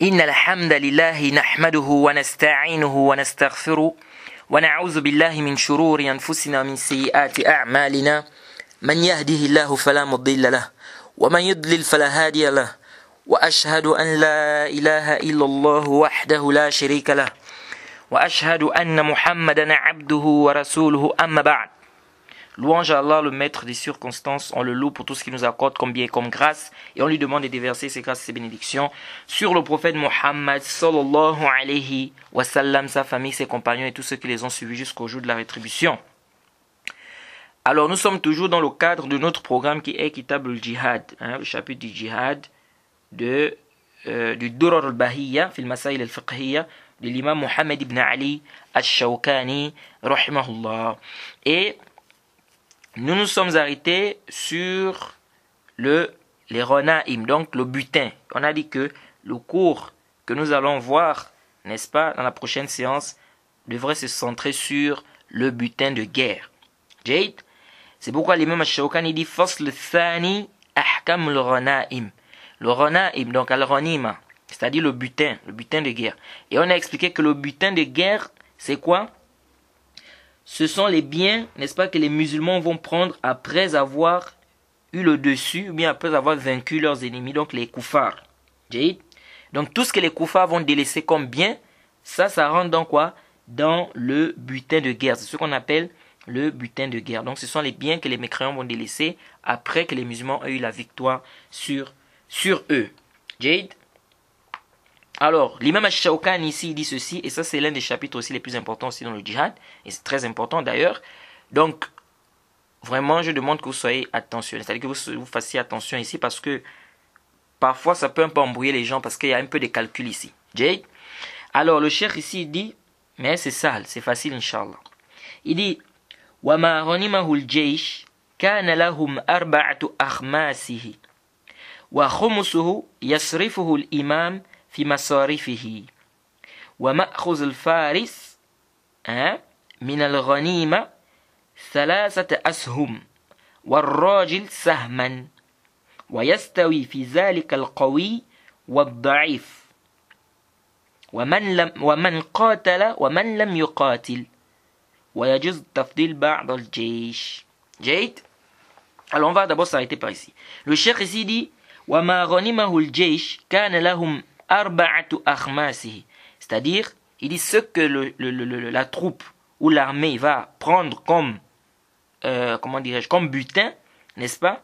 إن الحمد لله نحمده ونستعينه ونستغفره ونعوذ بالله من شرور أنفسنا ومن سيئات أعمالنا من يهده الله فلا مضل له ومن يضلل فلا هادي له وأشهد أن لا إله إلا الله وحده لا شريك له وأشهد أن محمدا عبده ورسوله أما بعد. Louange à Allah, le maître des circonstances, on le loue pour tout ce qu'il nous accorde comme bien et comme grâce, et on lui demande de déverser ses grâces et ses bénédictions sur le prophète Mohammed sallallahu alayhi wa sallam, sa famille, ses compagnons et tous ceux qui les ont suivis jusqu'au jour de la rétribution. Alors nous sommes toujours dans le cadre de notre programme qui est Kitab al-Jihad, le chapitre du Jihad du Durar al-Bahiyya fil Masail al-Fiqhiyya de l'imam Mohammed ibn Ali al-Shawkani rahimahullah. Et nous nous sommes arrêtés sur les Ghanaim, donc le butin. On a dit que le cours que nous allons voir, n'est-ce pas, dans la prochaine séance, devrait se centrer sur le butin de guerre. Jade, c'est pourquoi l'imam Ash-Shawkani dit Fasl Thani Ahkam al-Ghanaim. Le Ghanaim, donc al-Ghanima, c'est-à-dire le butin de guerre. Et on a expliqué que le butin de guerre, c'est quoi? Ce sont les biens, n'est-ce pas, que les musulmans vont prendre après avoir eu le dessus, ou bien après avoir vaincu leurs ennemis, donc les koufars. Donc tout ce que les koufars vont délaisser comme bien, ça rentre dans quoi? Dans le butin de guerre. C'est ce qu'on appelle le butin de guerre. Donc ce sont les biens que les mécréants vont délaisser après que les musulmans aient eu la victoire sur eux. Jade. Alors, l'imam Ash-Shawkani ici dit ceci, et ça c'est l'un des chapitres aussi les plus importants aussi dans le djihad, et c'est très important d'ailleurs. Donc, vraiment, je demande que vous soyez attentionnés, c'est-à-dire que vous fassiez attention ici, parce que parfois ça peut un peu embrouiller les gens, parce qu'il y a un peu de calcul ici. Jade. Alors, le cheikh ici dit, mais c'est sale, c'est facile, Inch'Allah. Il dit, وَمَا غَنِمَهُ الْجَيْشِ كَانَ لَهُمْ أَرْبَعَةُ أَخْمَاسِهِ وَخُمُسُهُ يَصْرِفُهُ الْإِمَامِ في مصارفه ومأخذ الفارس من الغنيمة 3 أسهم والراجل سهما ويستوي في ذلك القوي والضعيف ومن قاتل ومن لم يقاتل ويجوز تفضيل بعض الجيش. جيد. Alors on va d'abord s'arrêter par ici. Le cheikh ici dit وما غنمه الجيش كان لهم arba'atu akhmasihi, c'est-à-dire il dit ce que la troupe ou l'armée va prendre comme comme butin, n'est-ce pas,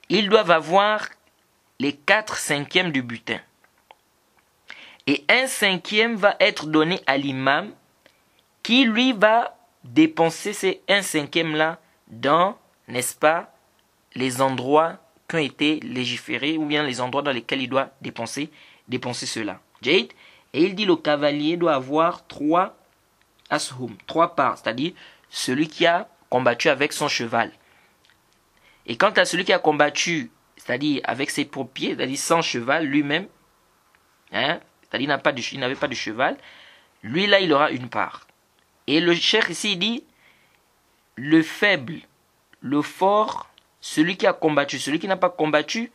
ils doivent avoir les 4/5 du butin, et 1/5 va être donné à l'imam qui lui va dépenser ces 1/5 là dans, n'est-ce pas, les endroits qui ont été légiférés, ou bien les endroits dans lesquels il doit dépenser cela. Jade. Et il dit le cavalier doit avoir 3 ashum, 3 parts, c'est-à-dire celui qui a combattu avec son cheval. Et quant à celui qui a combattu, c'est-à-dire avec ses propres pieds, c'est-à-dire sans cheval lui-même, c'est-à-dire il n'avait pas de cheval, lui là il aura une part. Et le cheikh ici il dit le faible, le fort, celui qui a combattu, celui qui n'a pas combattu,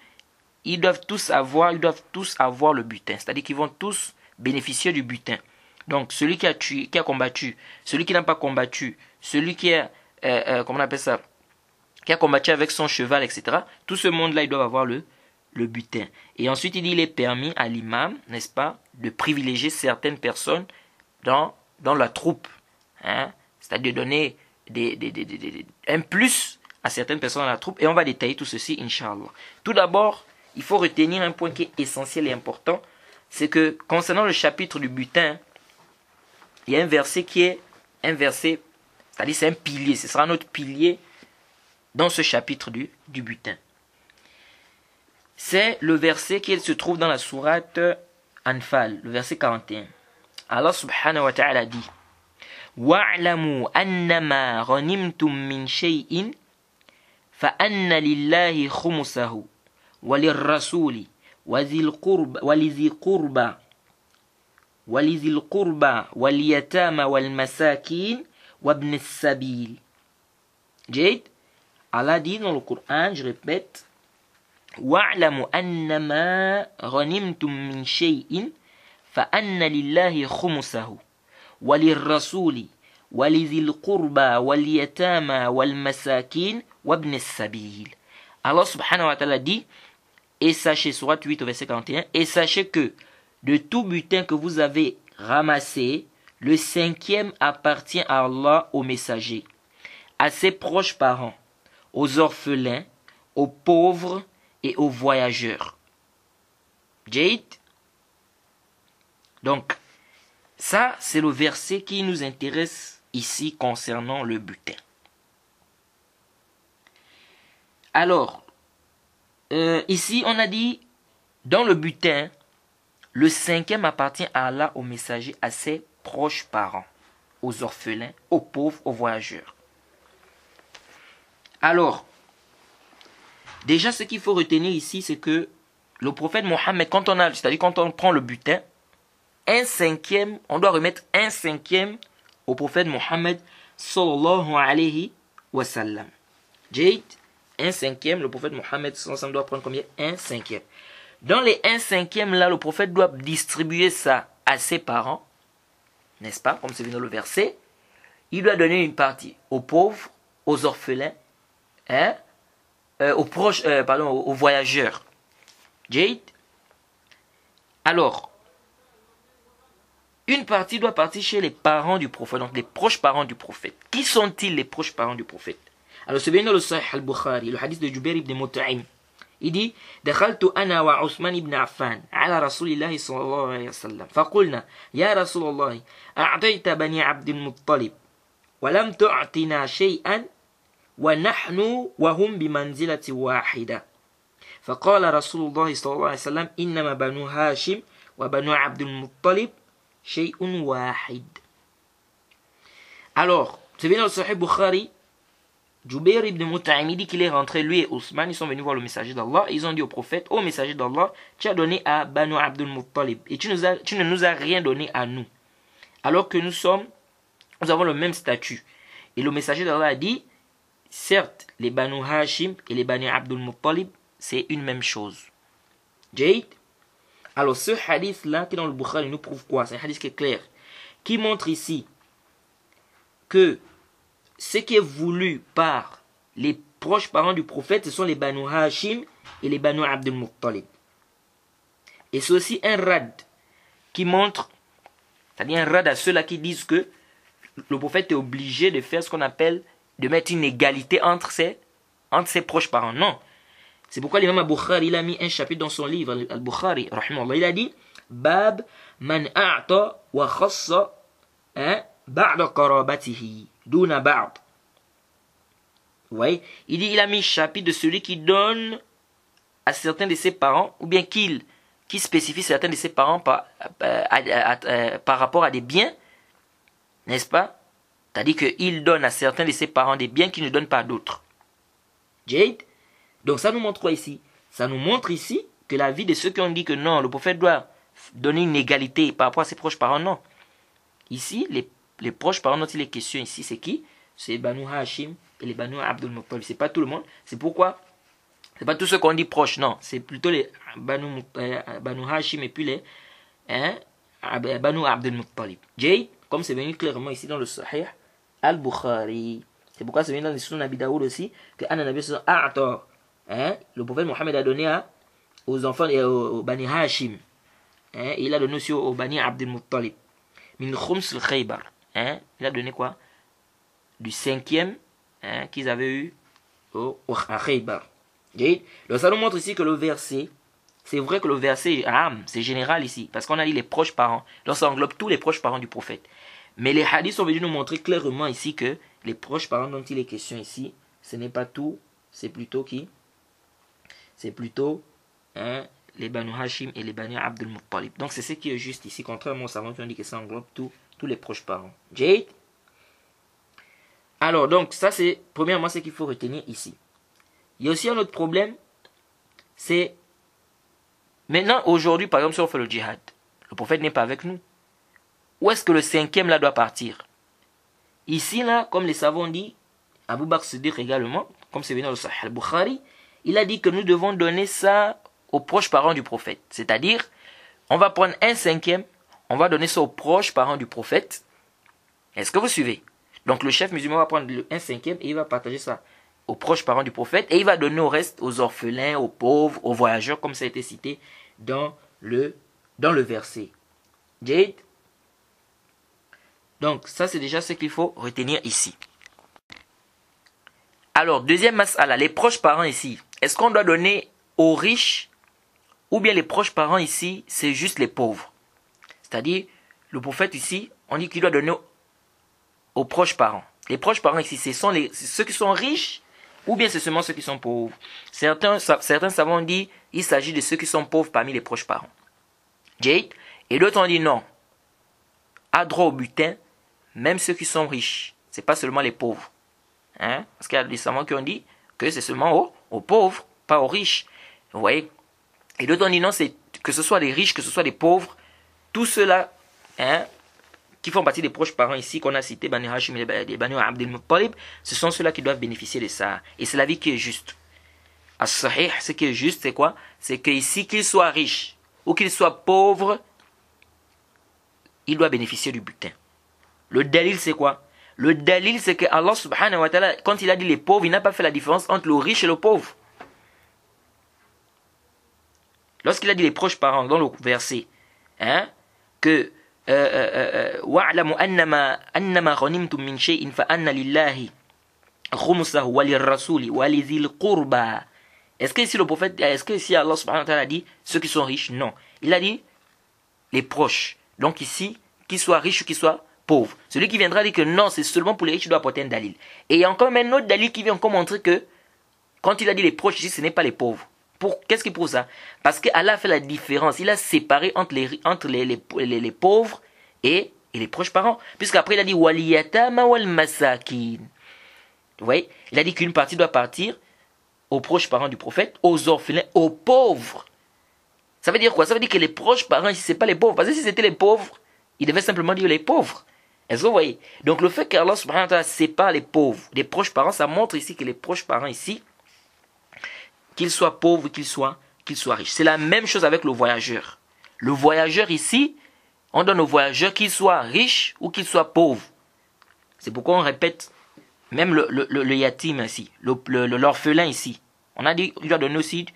ils doivent tous avoir le butin, c'est-à-dire qu'ils vont tous bénéficier du butin. Donc celui qui a combattu, celui qui n'a pas combattu, celui qui a comment on appelle ça, qui a combattu avec son cheval, etc. Tout ce monde-là, ils doivent avoir le butin. Et ensuite, il est permis à l'imam, n'est-ce pas, de privilégier certaines personnes dans la troupe, c'est-à-dire de donner un plus à certaines personnes dans la troupe. Et on va détailler tout ceci, Inch'Allah. Tout d'abord, il faut retenir un point qui est essentiel et important, c'est que concernant le chapitre du butin, il y a un verset qui est un verset, c'est-à-dire c'est un pilier, ce sera notre pilier dans ce chapitre du butin. C'est le verset qui se trouve dans la sourate Anfal, le verset 41. Allah subhanahu wa ta'ala dit وَاعْلَمُوا أَنَّمَا غَنِمْتُم مِّن شَيْءٍ فَأَنَّ لِلَّهِ خُمُسَهُ وللرسول وذي القربى واليتامى والمساكين وابن السبيل. Jade. Allah dit dans le Coran, je répète, وَاعْلَمُوا أَنَّمَا غَنِمْتُم مِّن شَيْءٍ فأن لله خمسه وللرسول ولذي القربى واليتامى والمساكين وابن السبيل. Allah subhanahu wa ta'ala dit, et sachez, surat 8 au verset 41, et sachez que de tout butin que vous avez ramassé, le 5e appartient à Allah, aux messagers, à ses proches parents, aux orphelins, aux pauvres et aux voyageurs. Jade. Donc, ça, c'est le verset qui nous intéresse ici concernant le butin. Alors, ici, on a dit, dans le butin, le 5e appartient à Allah, aux messagers, à ses proches parents, aux orphelins, aux pauvres, aux voyageurs. Alors, déjà, ce qu'il faut retenir ici, c'est que le prophète Mohammed, c'est-à-dire quand on prend le butin, un 5e, on doit remettre un 5e au prophète Mohammed sallallahu alayhi wa sallam. Jade, un 5e, le prophète Mohammed sallallahu alayhi wa sallam doit prendre combien? Un 5e. Dans les 1/5 là, le prophète doit distribuer ça à ses parents, n'est-ce pas, comme c'est vu dans le verset. Il doit donner une partie aux pauvres, aux orphelins, aux proches, aux voyageurs. Jade. Alors, une partie doit partir chez les parents du prophète, donc les proches parents du prophète. Qui sont-ils les proches parents du prophète? Alors, c'est bien dans le Sahih al-Bukhari, le hadith de Jubair ibn Mut'im. Il dit, دخلت أنا وعثمان بن عفان على رسول الله صلى الله عليه وسلم فقلنا يا رسول الله أعطيت بني عبد المطلب ولم تعطنا شيئا ونحن وهم بمنزلة واحدة فقال رسول الله صلى الله عليه وسلم إنما بنو هاشم وبنو عبد المطلب شيء واحد. Alors, c'est bien dans le Sahih Bukhari, Jubair ibn Mut'im dit qu'il est rentré, lui et Ousmane, ils sont venus voir le messager d'Allah, ils ont dit au prophète, ô messager d'Allah, tu as donné à Banu Abdul Muttalib, et tu ne nous as rien donné à nous, alors que nous avons le même statut. Et le messager d'Allah a dit, certes, les Banu Hashim et les Banu Abdul Muttalib, c'est une même chose. Jade. Alors ce hadith-là, qui est dans le Bukhari, nous prouve quoi? C'est un hadith qui est clair, qui montre ici que ce qui est voulu par les proches parents du prophète, ce sont les Banu Hashim et les Banu Abdul Muttalib. Et c'est aussi un rad qui montre, c'est-à-dire un rad à ceux-là qui disent que le prophète est obligé de faire ce qu'on appelle, de mettre une égalité entre ses proches parents. Non. C'est pourquoi l'imam Al-Bukhari, il a mis un chapitre dans son livre, Al-Bukhari, rahimahullah, il a dit, Bab man a'ta wa khassa ba'da qarabatihi. Duna ba'd. Vous voyez, il a mis chapitre de celui qui donne à certains de ses parents, ou bien qui spécifie certains de ses parents par rapport à des biens, n'est-ce pas? C'est-à-dire qu'il donne à certains de ses parents des biens qu'il ne donne pas à d'autres. Jade. Donc ça nous montre quoi ici? Ça nous montre ici que la vie de ceux qui ont dit que non, le prophète doit donner une égalité par rapport à ses proches parents, non. Ici, les proches parents dont il est question ici, c'est qui? C'est Banu Hashim et les Banu Abdul Muttalib. C'est pas tout le monde. C'est pourquoi c'est pas tous ceux qu'on dit proches, non. C'est plutôt les Banu Hashim et puis les Banu Abdul Muttalib. Jay, comme c'est venu clairement ici dans le Sahih Al-Bukhari. C'est pourquoi c'est venu dans les Sunan Abi Daoud aussi que le prophète Mohammed a donné aux enfants et aux Bani Hashim. Et il a donné aussi aux Bani Abdul Muttalib. Min khums al-Khaybar. Il a donné quoi? Du 5e qu'ils avaient eu à Khaybar. Donc ça nous montre ici que le verset, c'est vrai que le verset c'est général ici, parce qu'on a dit les proches parents. Donc ça englobe tous les proches parents du prophète. Mais les hadiths sont venus nous montrer clairement ici que les proches parents dont il est question ici, ce n'est pas tout, c'est plutôt qui? C'est plutôt les Banu Hashim et les Banu Abdul Muttalib. Donc c'est ce qui est juste ici, contrairement aux savants qui ont dit que ça englobe tous les proches parents. Jade. Alors donc ça c'est premièrement ce qu'il faut retenir ici. Il y a aussi un autre problème, c'est maintenant aujourd'hui par exemple si on fait le djihad, le prophète n'est pas avec nous. Où est-ce que le 5e là doit partir? Ici là, comme les savants disent, Abu Bakr Siddiq également, comme c'est venu dans le Sahih al-Bukhari, il a dit que nous devons donner ça aux proches parents du prophète. C'est-à-dire, on va prendre un 5e, on va donner ça aux proches parents du prophète. Est-ce que vous suivez? Donc le chef musulman va prendre un cinquième et il va partager ça aux proches parents du prophète et il va donner au reste aux orphelins, aux pauvres, aux voyageurs, comme ça a été cité dans le verset. Jade. Donc ça c'est déjà ce qu'il faut retenir ici. Alors deuxième mas'ala, les proches parents ici. Est-ce qu'on doit donner aux riches ou bien les proches parents ici c'est juste les pauvres? C'est-à-dire le prophète ici on dit qu'il doit donner aux proches parents. Les proches parents ici c'est ceux qui sont riches ou bien c'est seulement ceux qui sont pauvres. Certains savants ont dit il s'agit de ceux qui sont pauvres parmi les proches parents. Jade. Et d'autres ont dit non. À droit au butin, même ceux qui sont riches. C'est pas seulement les pauvres. Hein? Parce qu'il y a des savants qui ont dit que c'est seulement aux pauvres, pas aux riches. Vous voyez? Et d'autres ont dit non, c'est que ce soit des riches, que ce soit des pauvres, tous ceux-là, hein, qui font partie des proches parents ici qu'on a cité, Bani Hashim et Bani Abdel Muttalib, ce sont ceux-là qui doivent bénéficier de ça. Et c'est la vie qui est juste. As-Sahih, ce qui est juste, c'est quoi? C'est qu'ici, qu'ils soient riches ou qu'ils soient pauvres, il doit bénéficier du butin. Le dalil, c'est quoi? Le dalil, c'est que Allah subhanahu wa ta'ala, quand il a dit les pauvres, il n'a pas fait la différence entre le riche et le pauvre. Lorsqu'il a dit les proches parents dans le verset, hein, que wa'lamu annama ghanimtum min shay'in fa anna lillahi khumsahu wa lirrasuli wa lidhil qurba. Est-ce que ici le prophète, est-ce que ici Allah subhanahu wa ta'ala a dit ceux qui sont riches? Non. Il a dit les proches. Donc ici, qu'ils soient riches ou qu'ils soient pauvres. Celui qui viendra dire que non, c'est seulement pour les riches qui doit apporter un dalil. Et il y a encore même un autre dalil qui vient encore montrer que quand il a dit les proches ici, ce n'est pas les pauvres. Qu'est-ce qui prouve ça? Parce qu'Allah a fait la différence. Il a séparé entre les pauvres et les proches parents. Puisqu'après il a dit waliyatama wal masakin. Vous voyez? Il a dit qu'une partie doit partir aux proches parents du prophète, aux orphelins, aux pauvres. Ça veut dire quoi? Ça veut dire que les proches parents ici, ce n'est pas les pauvres. Parce que si c'était les pauvres, il devait simplement dire les pauvres. Est-ce que vous voyez? Donc le fait qu'Allah subhanahu wa ta'ala sépare les pauvres des proches parents, ça montre ici que les proches parents ici, qu'ils soient pauvres ou qu'ils soient riches. C'est la même chose avec le voyageur. Le voyageur ici, on donne au voyageur qu'il soit riche ou qu'il soit pauvre. C'est pourquoi on répète, même le yatim ici, l'orphelin ici. On a dit qu'il doit donner aussi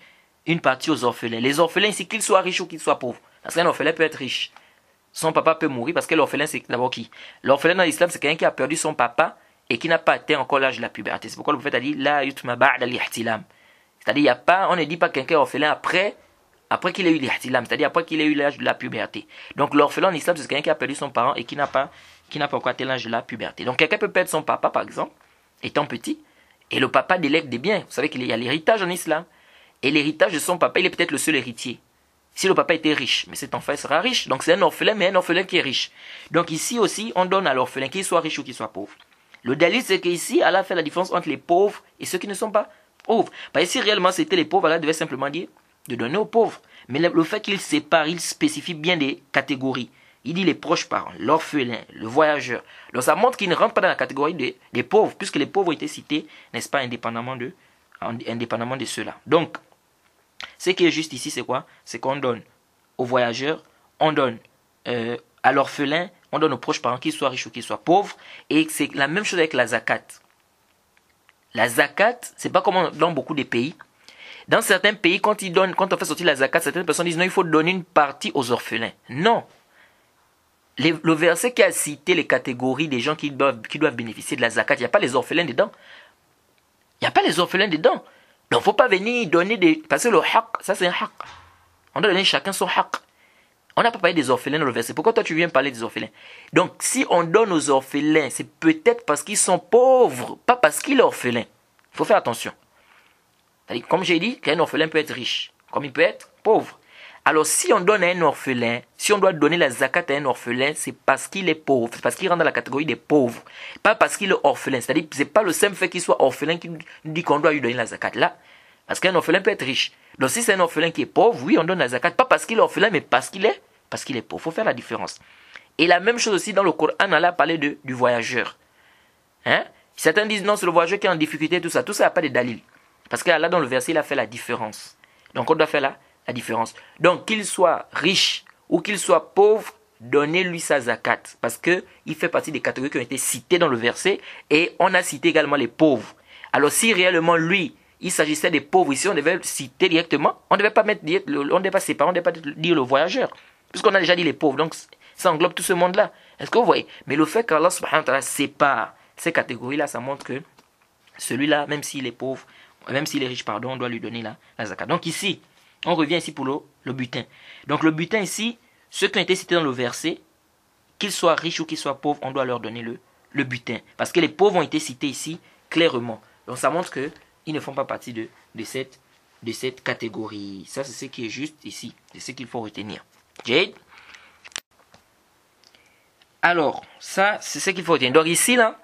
une partie aux orphelins. Les orphelins ici, qu'ils soient riches ou qu'ils soient pauvres. Parce qu'un orphelin peut être riche. Son papa peut mourir parce que l'orphelin, c'est d'abord qui? L'orphelin dans l'islam, c'est quelqu'un qui a perdu son papa et qui n'a pas atteint encore l'âge de la puberté. C'est pourquoi le prophète a dit la yutma ba'da l'ihtilam. C'est-à-dire, il y a pas, on ne dit pas quelqu'un est orphelin après qu'il ait eu l'ihtilam, c'est-à-dire après qu'il ait eu l'âge de la puberté. Donc l'orphelin en islam, c'est quelqu'un qui a perdu son parent et qui n'a pas encore atteint l'âge de la puberté. Donc quelqu'un peut perdre son papa, par exemple, étant petit, et le papa délègue des biens. Vous savez qu'il y a l'héritage en islam. Et l'héritage de son papa, il est peut-être le seul héritier. Si le papa était riche, mais cet enfant il sera riche. Donc c'est un orphelin, mais un orphelin qui est riche. Donc ici aussi, on donne à l'orphelin, qu'il soit riche ou qu'il soit pauvre. Le délit, c'est qu'ici, Allah fait la différence entre les pauvres et ceux qui ne sont pas pauvres. Parce que si réellement c'était les pauvres, Allah devait simplement dire de donner aux pauvres. Mais le fait qu'il sépare, il spécifie bien des catégories. Il dit les proches parents, l'orphelin, le voyageur. Donc ça montre qu'il ne rentre pas dans la catégorie des pauvres, puisque les pauvres étaient cités, n'est-ce pas, indépendamment de ceux-là. Donc, ce qui est juste ici, c'est quoi? C'est qu'on donne aux voyageurs, on donne à l'orphelin, on donne aux proches parents, qu'ils soient riches ou qu'ils soient pauvres. Et c'est la même chose avec la zakat. La zakat, c'est pas comme dans beaucoup de pays. Dans certains pays, quand on fait sortir la zakat, certaines personnes disent non, il faut donner une partie aux orphelins. Non. Le verset qui a cité les catégories des gens qui doivent bénéficier de la zakat, il n'y a pas les orphelins dedans. Il n'y a pas les orphelins dedans. Donc, il ne faut pas venir donner des... Parce que le haq, ça c'est un haq. On doit donner chacun son haq. On n'a pas parlé des orphelins dans le verset. Pourquoi toi tu viens parler des orphelins? Donc, si on donne aux orphelins, c'est peut-être parce qu'ils sont pauvres, pas parce qu'ils sont orphelins. Il faut faire attention. Comme j'ai dit, qu'un orphelin peut être riche, comme il peut être pauvre. Alors, si on donne à un orphelin, si on doit donner la zakat à un orphelin, c'est parce qu'il est pauvre, c'est parce qu'il rentre dans la catégorie des pauvres, pas parce qu'il est orphelin. C'est-à-dire, c'est pas le simple fait qu'il soit orphelin qui nous dit qu'on doit lui donner la zakat là. Parce qu'un orphelin peut être riche. Donc, si c'est un orphelin qui est pauvre, oui, on donne la zakat, pas parce qu'il est orphelin, mais parce qu'il est pauvre. Il faut faire la différence. Et la même chose aussi dans le Coran, Allah a parlé du voyageur. Hein? Certains disent non, c'est le voyageur qui est en difficulté, tout ça. Tout ça n'a pas de dalil. Parce qu'Allah, dans le verset, il a fait la différence. Donc, on doit faire la différence. Donc, qu'il soit riche ou qu'il soit pauvre, donnez-lui sa zakat. Parce qu'il fait partie des catégories qui ont été citées dans le verset. Et on a cité également les pauvres. Alors si réellement lui, il s'agissait des pauvres ici, on devait le citer directement. On ne devait pas on ne devait pas séparer, on ne devait pas dire le voyageur. Puisqu'on a déjà dit les pauvres. Donc ça englobe tout ce monde-là. Est-ce que vous voyez? Mais le fait qu'Allah subhanahu wa ta'ala sépare ces catégories-là, ça montre que celui-là, même s'il est pauvre, même s'il est riche, pardon, on doit lui donner la zakat. Donc ici, on revient ici pour le butin. Donc le butin ici, ceux qui ont été cités dans le verset, qu'ils soient riches ou qu'ils soient pauvres, on doit leur donner le butin. Parce que les pauvres ont été cités ici clairement. Donc ça montre qu'ils ne font pas partie de cette catégorie. Ça, c'est ce qui est juste ici. C'est ce qu'il faut retenir. Jade? Alors, ça, c'est ce qu'il faut retenir. Donc ici, là,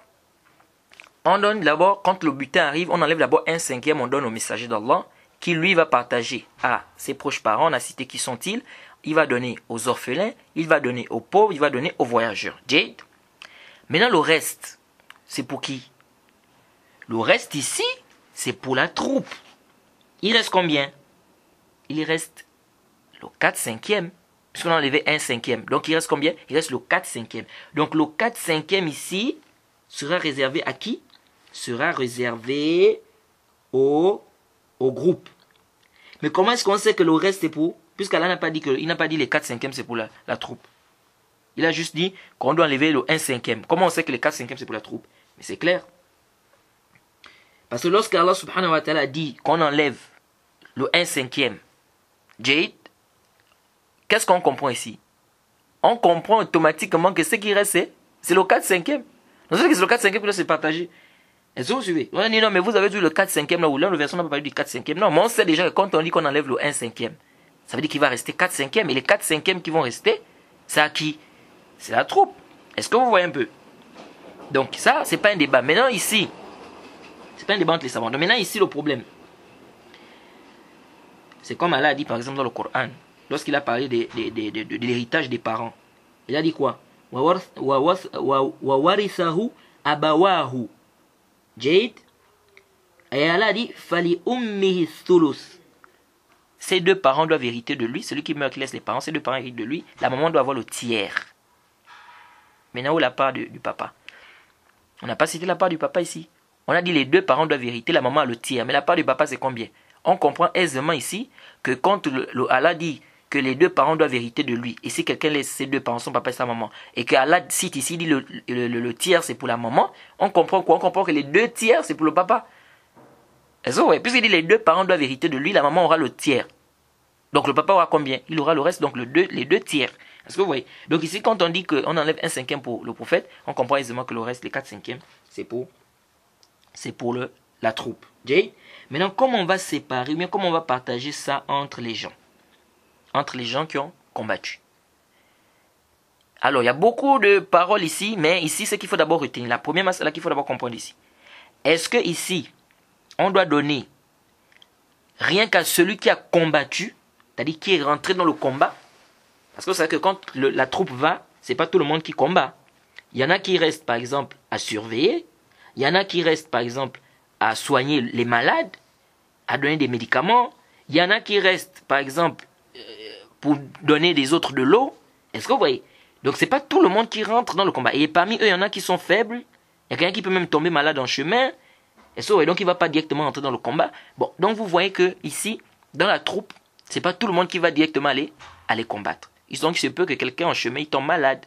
on donne d'abord, quand le butin arrive, on enlève d'abord 1/5, on donne au messager d'Allah, qui lui va partager à ses proches parents. On a cité qui sont-ils. Il va donner aux orphelins, il va donner aux pauvres, il va donner aux voyageurs. Jade? Maintenant, le reste, c'est pour qui? Le reste ici, c'est pour la troupe. Il reste combien? Il reste le 4/5. Puisqu'on a enlevé 1/5. Donc il reste combien? Il reste le 4/5. Donc le 4/5 ici sera réservé à qui? Sera réservé au groupe. Mais comment est-ce qu'on sait que le reste est pour? Puisqu'Allah n'a pas dit les 4/5 c'est pour la troupe. Il a juste dit qu'on doit enlever le 1/5. Comment on sait que les 4/5 c'est pour la troupe? Mais c'est clair. Parce que lorsque Allah subhanahu wa ta'ala dit qu'on enlève le 1/5, Jade, qu'est-ce qu'on comprend ici? On comprend automatiquement que ce qui reste, c'est le 4/5. Donc c'est le 4/5 qui doit se partager. Est-ce que vous suivez? On a dit non, mais vous avez dit le 4/5 là, ou là, le verset n'a pas parlé du 4/5. Non, mais on sait déjà que quand on dit qu'on enlève le 1/5, ça veut dire qu'il va rester 4/5. Et les 4/5 qui vont rester, c'est à qui? C'est la troupe. Est-ce que vous voyez un peu? Donc ça, c'est pas un débat. Maintenant ici, c'est pas un débat entre les savants. Donc maintenant ici, le problème, c'est comme Allah a dit par exemple dans le Coran, lorsqu'il a parlé de l'héritage des parents. Il a dit quoi? Wawarithahu abawahu. Jade. Et Allah a dit Fali ummihi thulus. Ces deux parents doivent hériter de lui. Celui qui meurt, qui laisse les parents, ces deux parents héritent de lui. La maman doit avoir le tiers. Maintenant, où la part du papa? On n'a pas cité la part du papa ici. On a dit les deux parents doivent hériter, la maman a le tiers. Mais la part du papa, c'est combien? On comprend aisément ici que quand Allah dit que les deux parents doivent hériter de lui, et si quelqu'un laisse ses deux parents, son papa et sa maman, et que Allah cite ici, dit le tiers c'est pour la maman, on comprend quoi? On comprend que les deux tiers c'est pour le papa. Est-ce que ouais? Puisqu'il dit les deux parents doivent hériter de lui, la maman aura le tiers. Donc le papa aura combien? Il aura le reste, donc les deux tiers. Est-ce que vous voyez? Donc ici, quand on dit qu'on enlève 1/5 pour le prophète, on comprend aisément que le reste, les 4/5, c'est pour la troupe. Jay? Maintenant, comment on va séparer, mais comment on va partager ça entre les gens? Entre les gens qui ont combattu. Alors, il y a beaucoup de paroles ici, mais ici, c'est qu'il faut d'abord retenir. La première masala qu'il faut d'abord comprendre ici. Est-ce que ici, on doit donner rien qu'à celui qui a combattu, c'est-à-dire qui est rentré dans le combat? Parce que vous savez que quand la troupe va, c'est pas tout le monde qui combat. Il y en a qui restent, par exemple, à surveiller. Il y en a qui restent, par exemple, à soigner les malades, à donner des médicaments. Il y en a qui restent, par exemple, pour donner des autres de l'eau. Est-ce que vous voyez? Donc c'est pas tout le monde qui rentre dans le combat. Et parmi eux, il y en a qui sont faibles. Il y a quelqu'un qui peut même tomber malade en chemin. Est-ce que vous voyez? Donc il ne va pas directement entrer dans le combat. Bon, donc vous voyez que ici, dans la troupe, c'est pas tout le monde qui va directement aller combattre. Donc il se peut que quelqu'un en chemin, il tombe malade.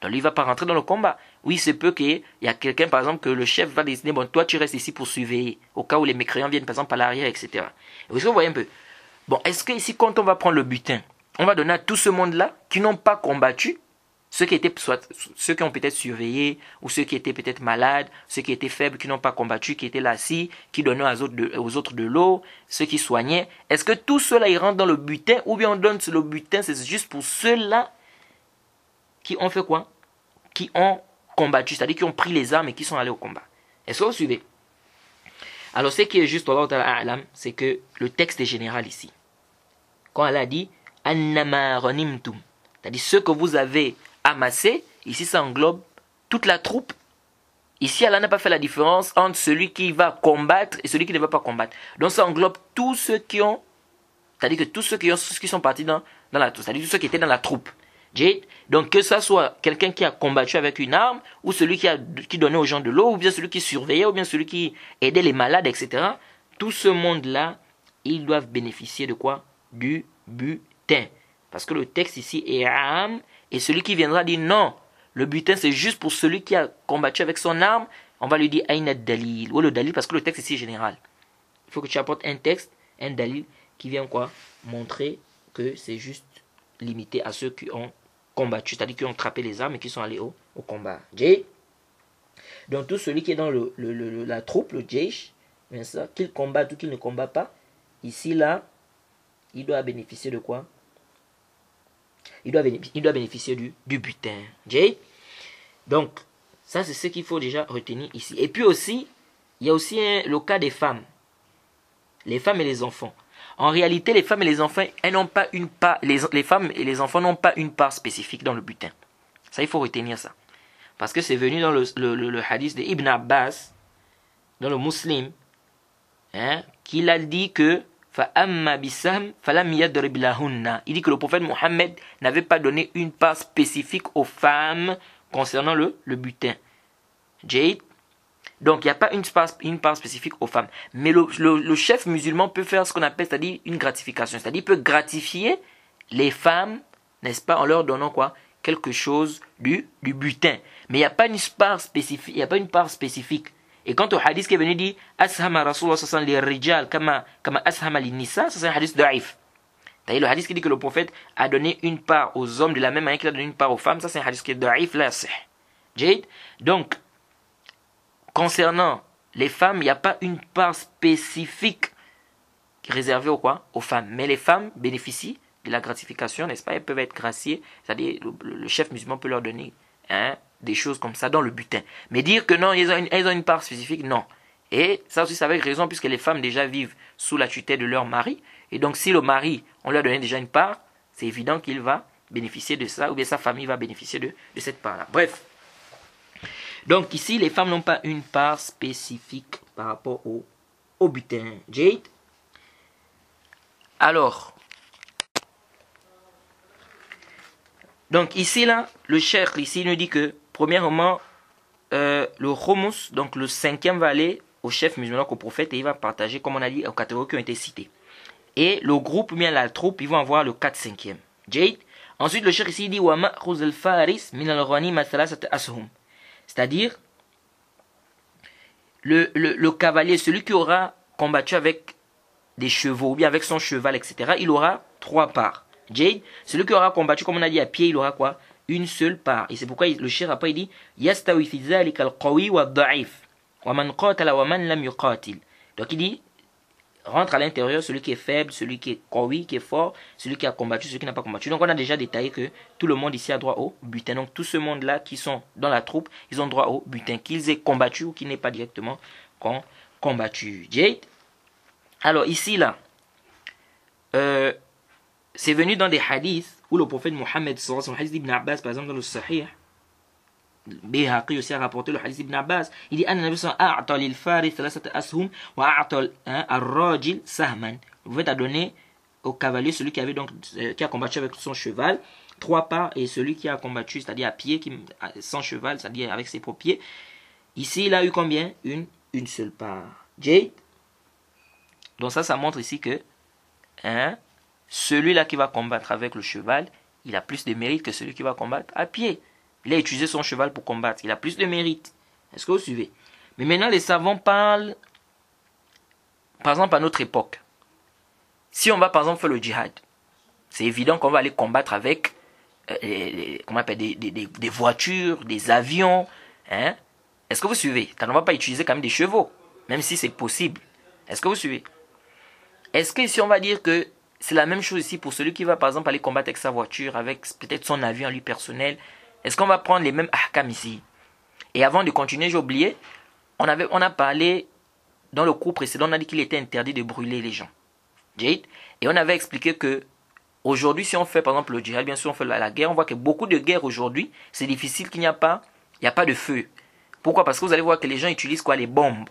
Donc lui, il ne va pas rentrer dans le combat. Oui, il se peut qu'il y a quelqu'un, par exemple, que le chef va décider, bon, toi tu restes ici pour surveiller, au cas où les mécréants viennent, par exemple, par l'arrière, etc. Est-ce que vous voyez un peu? Bon, est-ce que ici, quand on va prendre le butin, on va donner à tout ce monde-là qui n'ont pas combattu, ceux qui ont peut-être surveillé, ou ceux qui étaient peut-être malades, ceux qui étaient faibles, qui n'ont pas combattu, qui étaient lassés, qui donnaient aux autres de l'eau, ceux qui soignaient. Est-ce que tout cela ils rentrent dans le butin, ou bien on donne le butin, c'est juste pour ceux-là qui ont fait quoi? Qui ont combattu, c'est-à-dire qui ont pris les armes et qui sont allés au combat. Est-ce que vous suivez? Alors ce qui est juste, c'est que le texte est général ici. Quand Allah dit annama ghanimtum, c'est-à-dire ce que vous avez amassé, ici ça englobe toute la troupe. Ici Allah n'a pas fait la différence entre celui qui va combattre et celui qui ne va pas combattre. Donc ça englobe tous ceux qui ont, c'est-à-dire que tous ceux qui sont partis dans la troupe, c'est-à-dire tous ceux qui étaient dans la troupe. Jade. Donc que ça soit quelqu'un qui a combattu avec une arme, ou celui qui donnait aux gens de l'eau, ou bien celui qui surveillait, ou bien celui qui aidait les malades, etc. Tout ce monde-là, ils doivent bénéficier de quoi? Du butin. Parce que le texte ici est am, et celui qui viendra dire non, le butin c'est juste pour celui qui a combattu avec son arme, on va lui dire aïna dalil, ou le dalil, parce que le texte ici est général. Il faut que tu apportes un texte, un dalil, qui vient quoi? Montrer que c'est juste limité à ceux qui ont combattu, c'est-à-dire qui ont attrapé les armes et qui sont allés au combat. J. Donc tout celui qui est dans la troupe, le Jaish, qu'il combatte ou qu'il ne combat pas, ici là, il doit bénéficier de quoi? Il doit bénéficier du butin. J. Donc ça c'est ce qu'il faut déjà retenir ici. Et puis aussi, il y a aussi le cas des femmes. Les femmes et les enfants. En réalité, les femmes et les enfants, elles n'ont pas une part, les femmes et les enfants n'ont pas une part spécifique dans le butin. Ça, il faut retenir ça. Parce que c'est venu dans le hadith de Ibn Abbas, dans le Muslim, qu'il a dit que il dit que le prophète Mohammed n'avait pas donné une part spécifique aux femmes concernant le butin. Jade. Donc, il n'y a pas une part spécifique aux femmes. Mais le chef musulman peut faire ce qu'on appelle, c'est-à-dire une gratification. C'est-à-dire, il peut gratifier les femmes, n'est-ce pas, en leur donnant quoi? Quelque chose du butin. Mais il n'y a pas une part spécifique. Il n'y a pas une part spécifique. Et quant au hadith qui est venu dire Ashama Rasulullah sallallahu alayhi wa sallam li rijal kama ashama li nisa, ça c'est un hadith da'if. C'est-à-dire le hadith qui dit que le prophète a donné une part aux hommes de la même manière qu'il a donné une part aux femmes, ça c'est un hadith qui est da'if, la sih. Jade. Donc, concernant les femmes, il n'y a pas une part spécifique réservée aux femmes. Mais les femmes bénéficient de la gratification, n'est-ce pas? Elles peuvent être graciées, c'est-à-dire le chef musulman peut leur donner des choses comme ça dans le butin. Mais dire que non, elles ont une part spécifique, non. Et ça aussi, c'est avec raison, puisque les femmes déjà vivent sous la tutelle de leur mari. Et donc, si le mari, on lui a donné déjà une part, c'est évident qu'il va bénéficier de ça, ou bien sa famille va bénéficier de cette part-là. Bref. Donc ici, les femmes n'ont pas une part spécifique par rapport au butin. Jade. Alors, donc ici, là, le cheikh ici nous dit que, premièrement, le Homus, donc le 5e va aller au chef musulman, au prophète, et il va partager, comme on a dit, aux catégories qui ont été citées. Et le groupe, ou bien la troupe, ils vont avoir le 4/5e. Jade. Ensuite, le cheikh ici dit wa ma'khuz al-faris min al-ghanima thalathat ashum. C'est-à-dire, le cavalier, celui qui aura combattu avec des chevaux, ou bien avec son cheval, etc., il aura 3 parts. Jade, celui qui aura combattu, comme on a dit, à pied, il aura quoi? Une seule part. Et c'est pourquoi le cheikh après il dit Yastawi fi dhalika al-qawi wa ad-da'if wa man qatala wa man lam yuqatil. Donc il dit rentre à l'intérieur celui qui est faible, celui qui est qawi, qui est fort, celui qui a combattu, celui qui n'a pas combattu. Donc on a déjà détaillé que tout le monde ici a droit au butin. Donc tout ce monde-là qui sont dans la troupe, ils ont droit au butin, qu'ils aient combattu ou qu'ils n'aient pas directement combattu. Jade. Alors ici là, c'est venu dans des hadiths où le prophète Mohammed, son hadith d'Ibn Abbas par exemple dans le Sahih, Bihaqi aussi a rapporté le hadith d'Ibn Abbas, il dit Anna Nabi sallallahu alayhi wa sallam a'ta lil faris thalathat ashum wa a'ta ar-rajil sahman. Vous pouvez donner au cavalier, celui qui avait donc qui a combattu avec son cheval, 3 parts, et celui qui a combattu, c'est-à-dire à pied, sans cheval, c'est-à-dire avec ses propres pieds, ici il a eu combien? Une seule part. Jade. Donc ça montre ici que celui-là qui va combattre avec le cheval, il a plus de mérite que celui qui va combattre à pied. Il a utilisé son cheval pour combattre. Il a plus de mérite. Est-ce que vous suivez? Mais maintenant, les savants parlent, par exemple, à notre époque. Si on va, par exemple, faire le djihad, c'est évident qu'on va aller combattre avec comment on appelle, des voitures, des avions. Est-ce que vous suivez? On ne va pas utiliser quand même des chevaux, même si c'est possible. Est-ce que vous suivez? Est-ce que si on va dire que c'est la même chose ici pour celui qui va, par exemple, aller combattre avec sa voiture, avec peut-être son avion lui personnel, est-ce qu'on va prendre les mêmes ahkam ici? Et avant de continuer, j'ai oublié, on a parlé, dans le cours précédent, on a dit qu'il était interdit de brûler les gens. Jade. Et on avait expliqué que, aujourd'hui, si on fait par exemple le djihad, bien sûr on fait la guerre, on voit que beaucoup de guerres aujourd'hui, c'est difficile qu'il n'y a pas de feu. Pourquoi? Parce que vous allez voir que les gens utilisent quoi? Les bombes.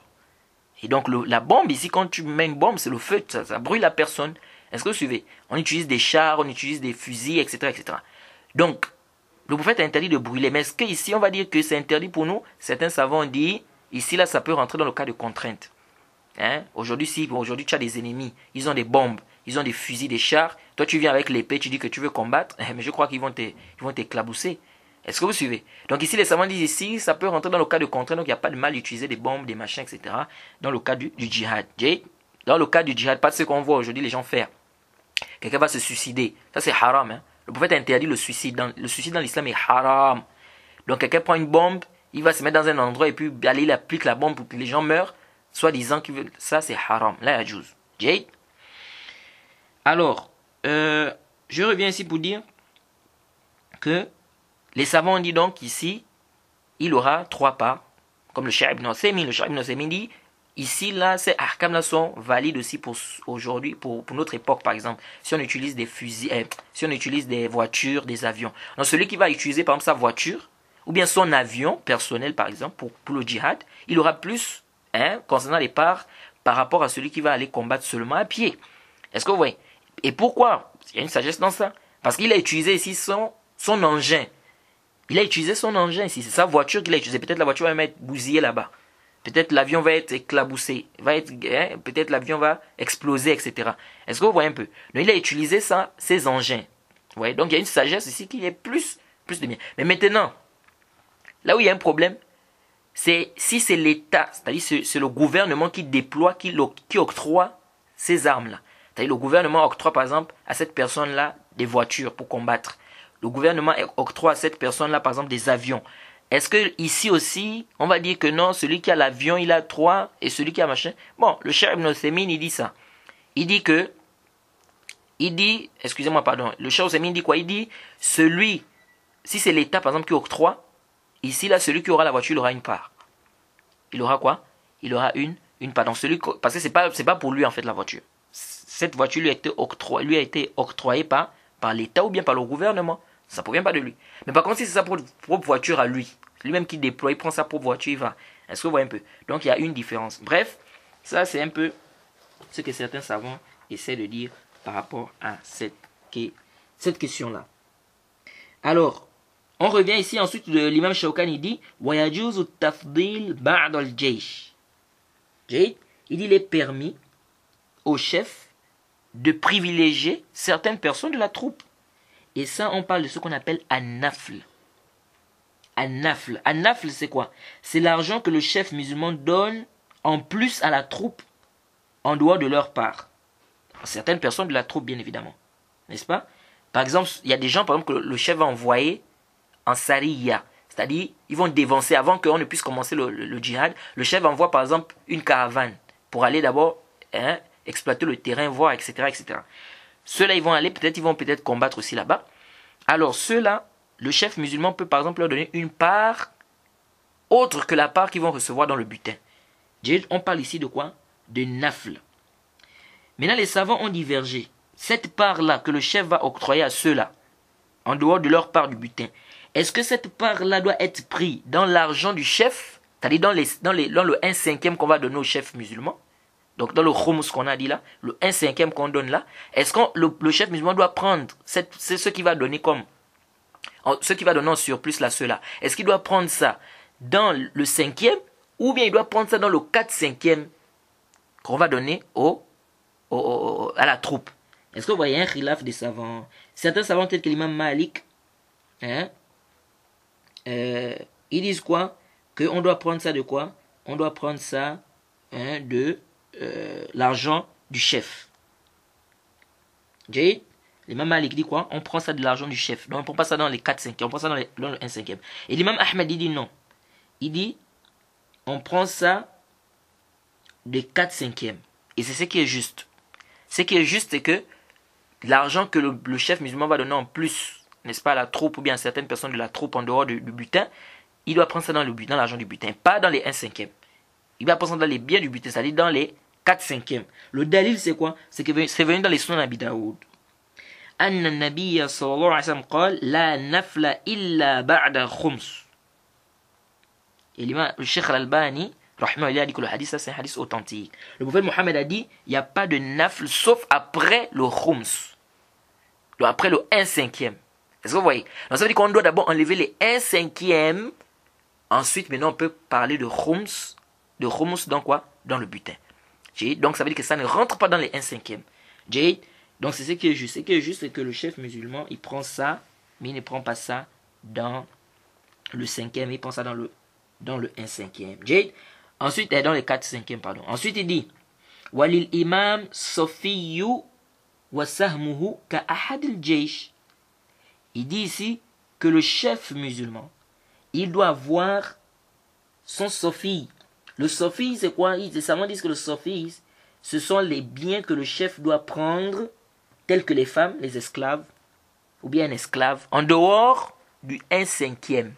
Et donc la bombe ici, quand tu mets une bombe, c'est le feu, ça brûle la personne. Est-ce que vous suivez? On utilise des chars, on utilise des fusils, etc., etc. Donc, le prophète a interdit de brûler. Mais est-ce qu'ici, on va dire que c'est interdit pour nous? Certains savants ont dit, ici, là, ça peut rentrer dans le cas de contrainte. Hein? Aujourd'hui, tu as des ennemis, ils ont des bombes, ils ont des fusils, des chars. Toi, tu viens avec l'épée, tu dis que tu veux combattre, mais je crois qu'ils vont t'éclabousser. Est-ce que vous suivez? Donc ici, les savants disent ici, ça peut rentrer dans le cas de contrainte, donc il n'y a pas de mal d'utiliser des bombes, des machins, etc. Dans le cas du djihad. Dans le cas du djihad, pas ce qu'on voit aujourd'hui les gens faire. Quelqu'un va se suicider. Ça, c'est haram. Hein? Le prophète a interdit le suicide. Le suicide dans l'islam est haram. Donc quelqu'un prend une bombe, il va se mettre dans un endroit et puis aller, il applique la bombe pour que les gens meurent, soit disant que ça, c'est haram. Là, il y a juz. Jade. Alors, je reviens ici pour dire que les savants ont dit donc ici, il aura 3 parts, comme le Cheikh Ibn Othaymin. Le Cheikh Ibn Othaymin dit, ici, là, ces ahkam là sont valides aussi pour aujourd'hui, pour notre époque, par exemple. Si on utilise des fusils, si on utilise des voitures, des avions. Donc celui qui va utiliser, par exemple, sa voiture, ou bien son avion personnel, par exemple, pour le djihad, il aura plus, concernant les parts, par rapport à celui qui va aller combattre seulement à pied. Est-ce que vous voyez? Et pourquoi? Il y a une sagesse dans ça. Parce qu'il a utilisé ici son engin. Il a utilisé son engin ici. C'est sa voiture qu'il a utilisée. Peut-être la voiture va être bousillée là-bas. Peut-être l'avion va être éclaboussé. Peut-être l'avion va exploser, etc. Est-ce que vous voyez un peu? Donc il a utilisé ça, ses engins. Vous voyez? Donc il y a une sagesse ici qui est plus de bien. Mais maintenant, là où il y a un problème, c'est si c'est l'État, c'est-à-dire c'est le gouvernement qui déploie, qui octroie ces armes-là. C'est-à-dire le gouvernement octroie par exemple à cette personne-là des voitures pour combattre. Le gouvernement octroie à cette personne-là par exemple des avions. Est-ce que ici aussi, on va dire que non, celui qui a l'avion, il a 3 et celui qui a machin. Bon, le Cheikh Ibn Othaymin, il dit ça. Excusez-moi, pardon. Le Cheikh Othaymin dit quoi? Il dit, si c'est l'État par exemple qui octroie, ici là, celui qui aura la voiture, il aura une part. Il aura quoi? Il aura une part. Donc parce que c'est pas pour lui en fait la voiture. Cette voiture lui a été octroyée par l'État ou bien par le gouvernement. Ça ne provient pas de lui. Mais par contre, si c'est sa propre voiture à lui, lui-même qui déploie, il prend sa propre voiture, il va. Est-ce que vous voyez un peu? Donc il y a une différence. Bref, ça c'est un peu ce que certains savants essaient de dire par rapport à cette question-là. Alors, on revient ici ensuite de l'imam Shawkani, il dit وَيَجُوزُ التَّفْضِيلِ بَعْدَ الْجَيْشِ. Il dit il est permis au chef de privilégier certaines personnes de la troupe. Et ça, on parle de ce qu'on appelle an-nafl. An-nafl. An-nafl, c'est quoi? C'est l'argent que le chef musulman donne en plus à la troupe en dehors de leur part. Certaines personnes de la troupe, bien évidemment. N'est-ce pas? Par exemple, il y a des gens, par exemple, que le chef va envoyer en sariya. C'est-à-dire, ils vont dévancer avant qu'on ne puisse commencer le djihad. Le chef envoie, par exemple, une caravane pour aller d'abord exploiter le terrain, voir, etc., etc. Ceux-là, ils vont peut-être combattre aussi là-bas. Alors, ceux-là, le chef musulman peut par exemple leur donner une part autre que la part qu'ils vont recevoir dans le butin. On parle ici de quoi? De nafl. Maintenant, les savants ont divergé. Cette part-là que le chef va octroyer à ceux-là, en dehors de leur part du butin, est-ce que cette part-là doit être prise dans l'argent du chef, c'est-à-dire dans le 1/5 qu'on va donner au chef musulman? Donc dans le khums qu'on a dit là, le 1/5 qu'on donne là, est-ce que le chef musulman doit prendre c'est ce qu'il va donner ce qu'il va donner en surplus là, ceux-là? Est-ce qu'il doit prendre ça dans le 5e ou bien il doit prendre ça dans le 4/5 qu'on va donner à la troupe? Est-ce que vous voyez un khilaf des savants? Certains savants tels que l'imam Malik, ils disent quoi? Qu'on doit prendre ça de quoi? On doit prendre ça de l'argent du chef. L'imam Malik dit quoi? On prend ça de l'argent du chef. Donc on ne prend pas ça dans les 4/5, on prend ça dans le 1/5. Et l'imam Ahmed il dit non. Il dit on prend ça des 4/5. Et c'est ce qui est juste. Ce qui est juste, c'est que l'argent que le chef musulman va donner en plus, n'est-ce pas, à la troupe ou bien à certaines personnes de la troupe en dehors du butin, il doit prendre ça dans l'argent du butin, pas dans les 1/5. Il va prendre ça dans les biens du butin, c'est-à-dire dans les 4/5. Le dalil, c'est quoi? C'est que c'est venu dans les Sunan Abi Daoud. أن النبي صلى الله عليه وسلم قال لا نفل إلا بعد خمس. Et le Cheikh Al-Albani, il a dit que le hadith, ça c'est un hadith authentique. Le prophète Mohammed a dit, il n'y a pas de nafl sauf après le khums. Après le 1/5. Est-ce que vous voyez? Donc ça veut dire qu'on doit d'abord enlever les 1/5. Ensuite, maintenant, on peut parler de khums. De khums dans quoi? Dans le butin. Donc ça veut dire que ça ne rentre pas dans les 1/5. Donc c'est ce qui est juste. Ce qui est juste, c'est que le chef musulman, il prend ça, mais il ne prend pas ça dans le 5e, il prend ça dans le 1/5. Ensuite, dans les 4/5, pardon. Ensuite, il dit Walil imam sofiyu wa sahmuhu ka ahad al-jaysh. Il dit ici que le chef musulman, il doit avoir son sofi. Le sofi, c'est quoi? Les savants disent que le sofi, ce sont les biens que le chef doit prendre, tels que les femmes, les esclaves, ou bien un esclave, en dehors du 1/5.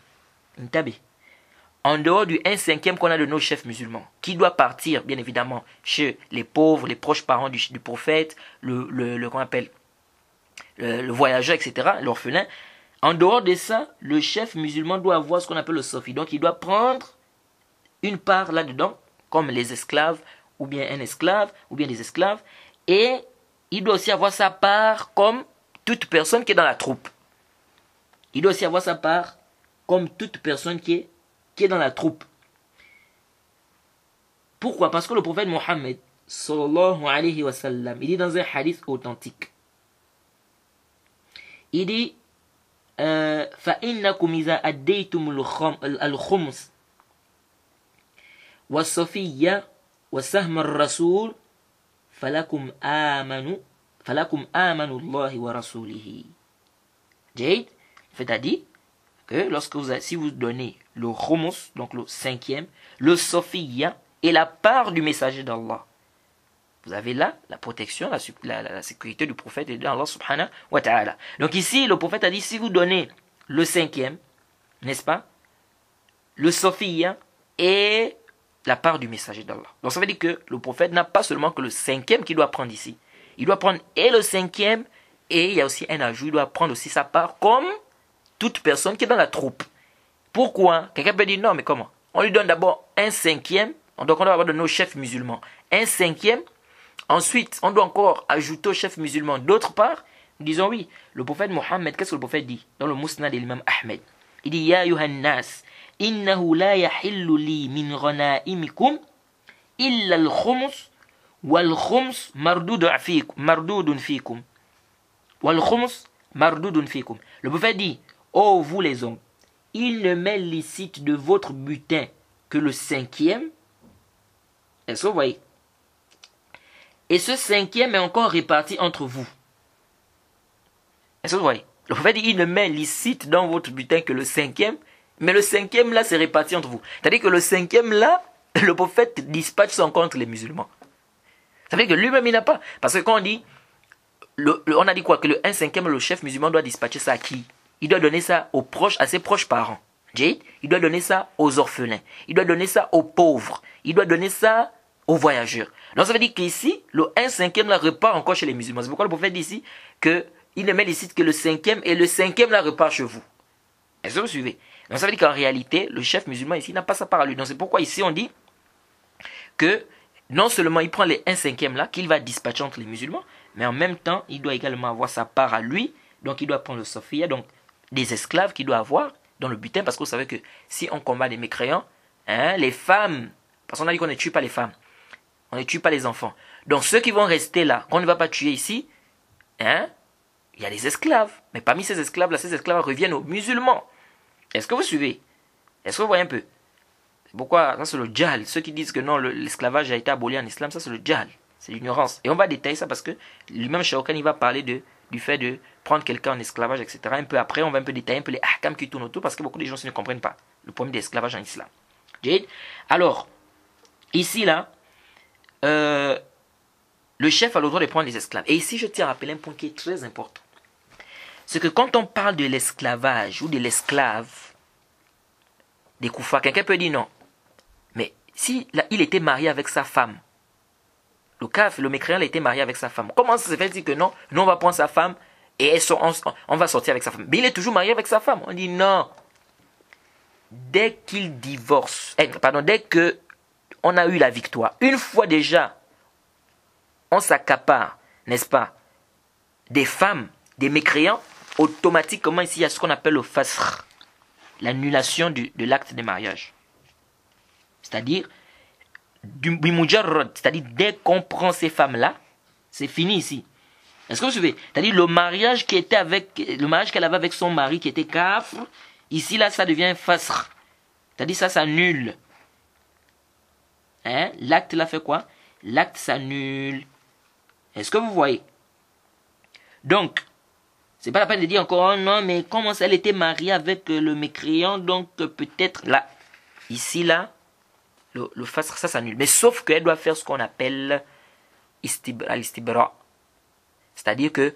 En dehors du 1/5 qu'on a de nos chefs musulmans, qui doit partir, bien évidemment, chez les pauvres, les proches parents du prophète, qu'on appelle le voyageur, etc., l'orphelin. En dehors de ça, le chef musulman doit avoir ce qu'on appelle le sofi. Donc il doit prendre une part là-dedans, comme les esclaves, ou bien un esclave, ou bien des esclaves, et il doit aussi avoir sa part comme toute personne qui est dans la troupe. Il doit aussi avoir sa part comme toute personne qui est dans la troupe. Pourquoi? Parce que le prophète Mohammed, sallallahu alayhi wa sallam, il dit dans un hadith authentique, il dit فَإِنَّكُمْ إِذَا أَدَّيْتُمُ الْخُمْسِ وَالصَّفِيَّ وَسَهْمَ الرَّسُولِ فَلَكُمْ آمَنُوا اللَّهِ وَرَسُولِهِ. C'est-à-dire que si vous donnez le khums, donc le 5e, le sofiya et la part du messager d'Allah, vous avez là la protection, la sécurité du prophète et d'Allah subhanahu wa ta'ala. Donc ici, le prophète a dit, si vous donnez le 5e, n'est-ce pas, le sofiya et la part du messager d'Allah. Donc ça veut dire que le prophète n'a pas seulement que le 5e qu'il doit prendre ici. Il doit prendre et le 5e, et il y a aussi un ajout, il doit prendre aussi sa part comme toute personne qui est dans la troupe. Pourquoi? Quelqu'un peut dire non, mais comment? On lui donne d'abord 1/5, donc on doit avoir de nos chefs musulmans 1/5. Ensuite, on doit encore ajouter aux chefs musulmans d'autre part. Nous disons oui. Le prophète Mohammed, qu'est-ce que le prophète dit dans le Musnad de l'imam Ahmed? Il dit Ya yuhannas, innahu la yahillu li min ghanaimikum illa al-khums wal khums mardudun fikum. Wal khums mardudun fikum. Le prophète dit, ô vous les hommes, il ne m'est licite de votre butin que le 5e. Est-ce que vous voyez? Et ce 5e est encore réparti entre vous. Est-ce que vous voyez? Le prophète dit, il ne m'est licite dans votre butin que le 5e, mais le 5e là, c'est réparti entre vous. C'est-à-dire que le 5e là, le prophète dispatche son contre les musulmans. Ça veut dire que lui-même, il n'a pas. Parce que quand on dit, on a dit quoi? Que le 1/5, le chef musulman doit dispatcher ça à qui? Il doit donner ça aux proches, à ses proches parents. Il doit donner ça aux orphelins. Il doit donner ça aux pauvres. Il doit donner ça aux voyageurs. Donc ça veut dire qu'ici, le 1/5 là repart encore chez les musulmans. C'est pourquoi le prophète dit ici qu'il ne met licite que le 5e et le 5e là repart chez vous. Est-ce que vous suivez? Donc ça veut dire qu'en réalité, le chef musulman ici n'a pas sa part à lui. Donc c'est pourquoi ici on dit que non seulement il prend les 1/5 là qu'il va dispatcher entre les musulmans, mais en même temps, il doit également avoir sa part à lui. Donc il doit prendre le sofiya, donc des esclaves qu'il doit avoir dans le butin, parce que vous savez que si on combat des mécréants, les femmes, parce qu'on a dit qu'on ne tue pas les femmes, on ne tue pas les enfants. Donc ceux qui vont rester là, qu'on ne va pas tuer ici, il y a des esclaves. Mais parmi ces esclaves-là, ces esclaves reviennent aux musulmans. Est-ce que vous suivez? Est-ce que vous voyez un peu? C'est pourquoi, ça c'est le jahl. Ceux qui disent que non, l'esclavage a été aboli en islam, ça c'est le jahl. C'est l'ignorance. Et on va détailler ça parce que lui-même Shawkan, il va parler du fait de prendre quelqu'un en esclavage, etc. Un peu après, on va un peu détailler un peu les ahkam qui tournent autour parce que beaucoup de gens ne comprennent pas le problème de l'esclavage en islam. Alors, ici là, le chef a le droit de prendre les esclaves. Et ici, je tiens à rappeler un point qui est très important. C'est que quand on parle de l'esclavage ou de l'esclave, des koufars, quelqu'un peut dire non. Mais si là, il était marié avec sa femme, le kafir, le mécréant, il a été marié avec sa femme. Comment ça se fait dire que non, nous on va prendre sa femme et on va sortir avec sa femme? Mais il est toujours marié avec sa femme. On dit non. Dès qu'il divorce, dès que on a eu la victoire, une fois déjà, on s'accapare, n'est-ce pas, des femmes, des mécréants, automatiquement ici, il y a ce qu'on appelle le fasr, l'annulation de l'acte de mariage. C'est-à-dire, c'est-à-dire dès qu'on prend ces femmes-là, c'est fini ici. Est-ce que vous suivez? C'est-à-dire le mariage qu'elle avait avec son mari qui était kafr, ici là ça devient fasr. C'est-à-dire ça s'annule. Hein? L'acte là fait quoi? L'acte s'annule. Est-ce que vous voyez? Donc, c'est pas la peine de dire encore, oh non, mais comment elle était mariée avec le mécréant, donc peut-être là, ici là, le fasr ça s'annule. Mais sauf qu'elle doit faire ce qu'on appelle l'istibra. C'est-à-dire que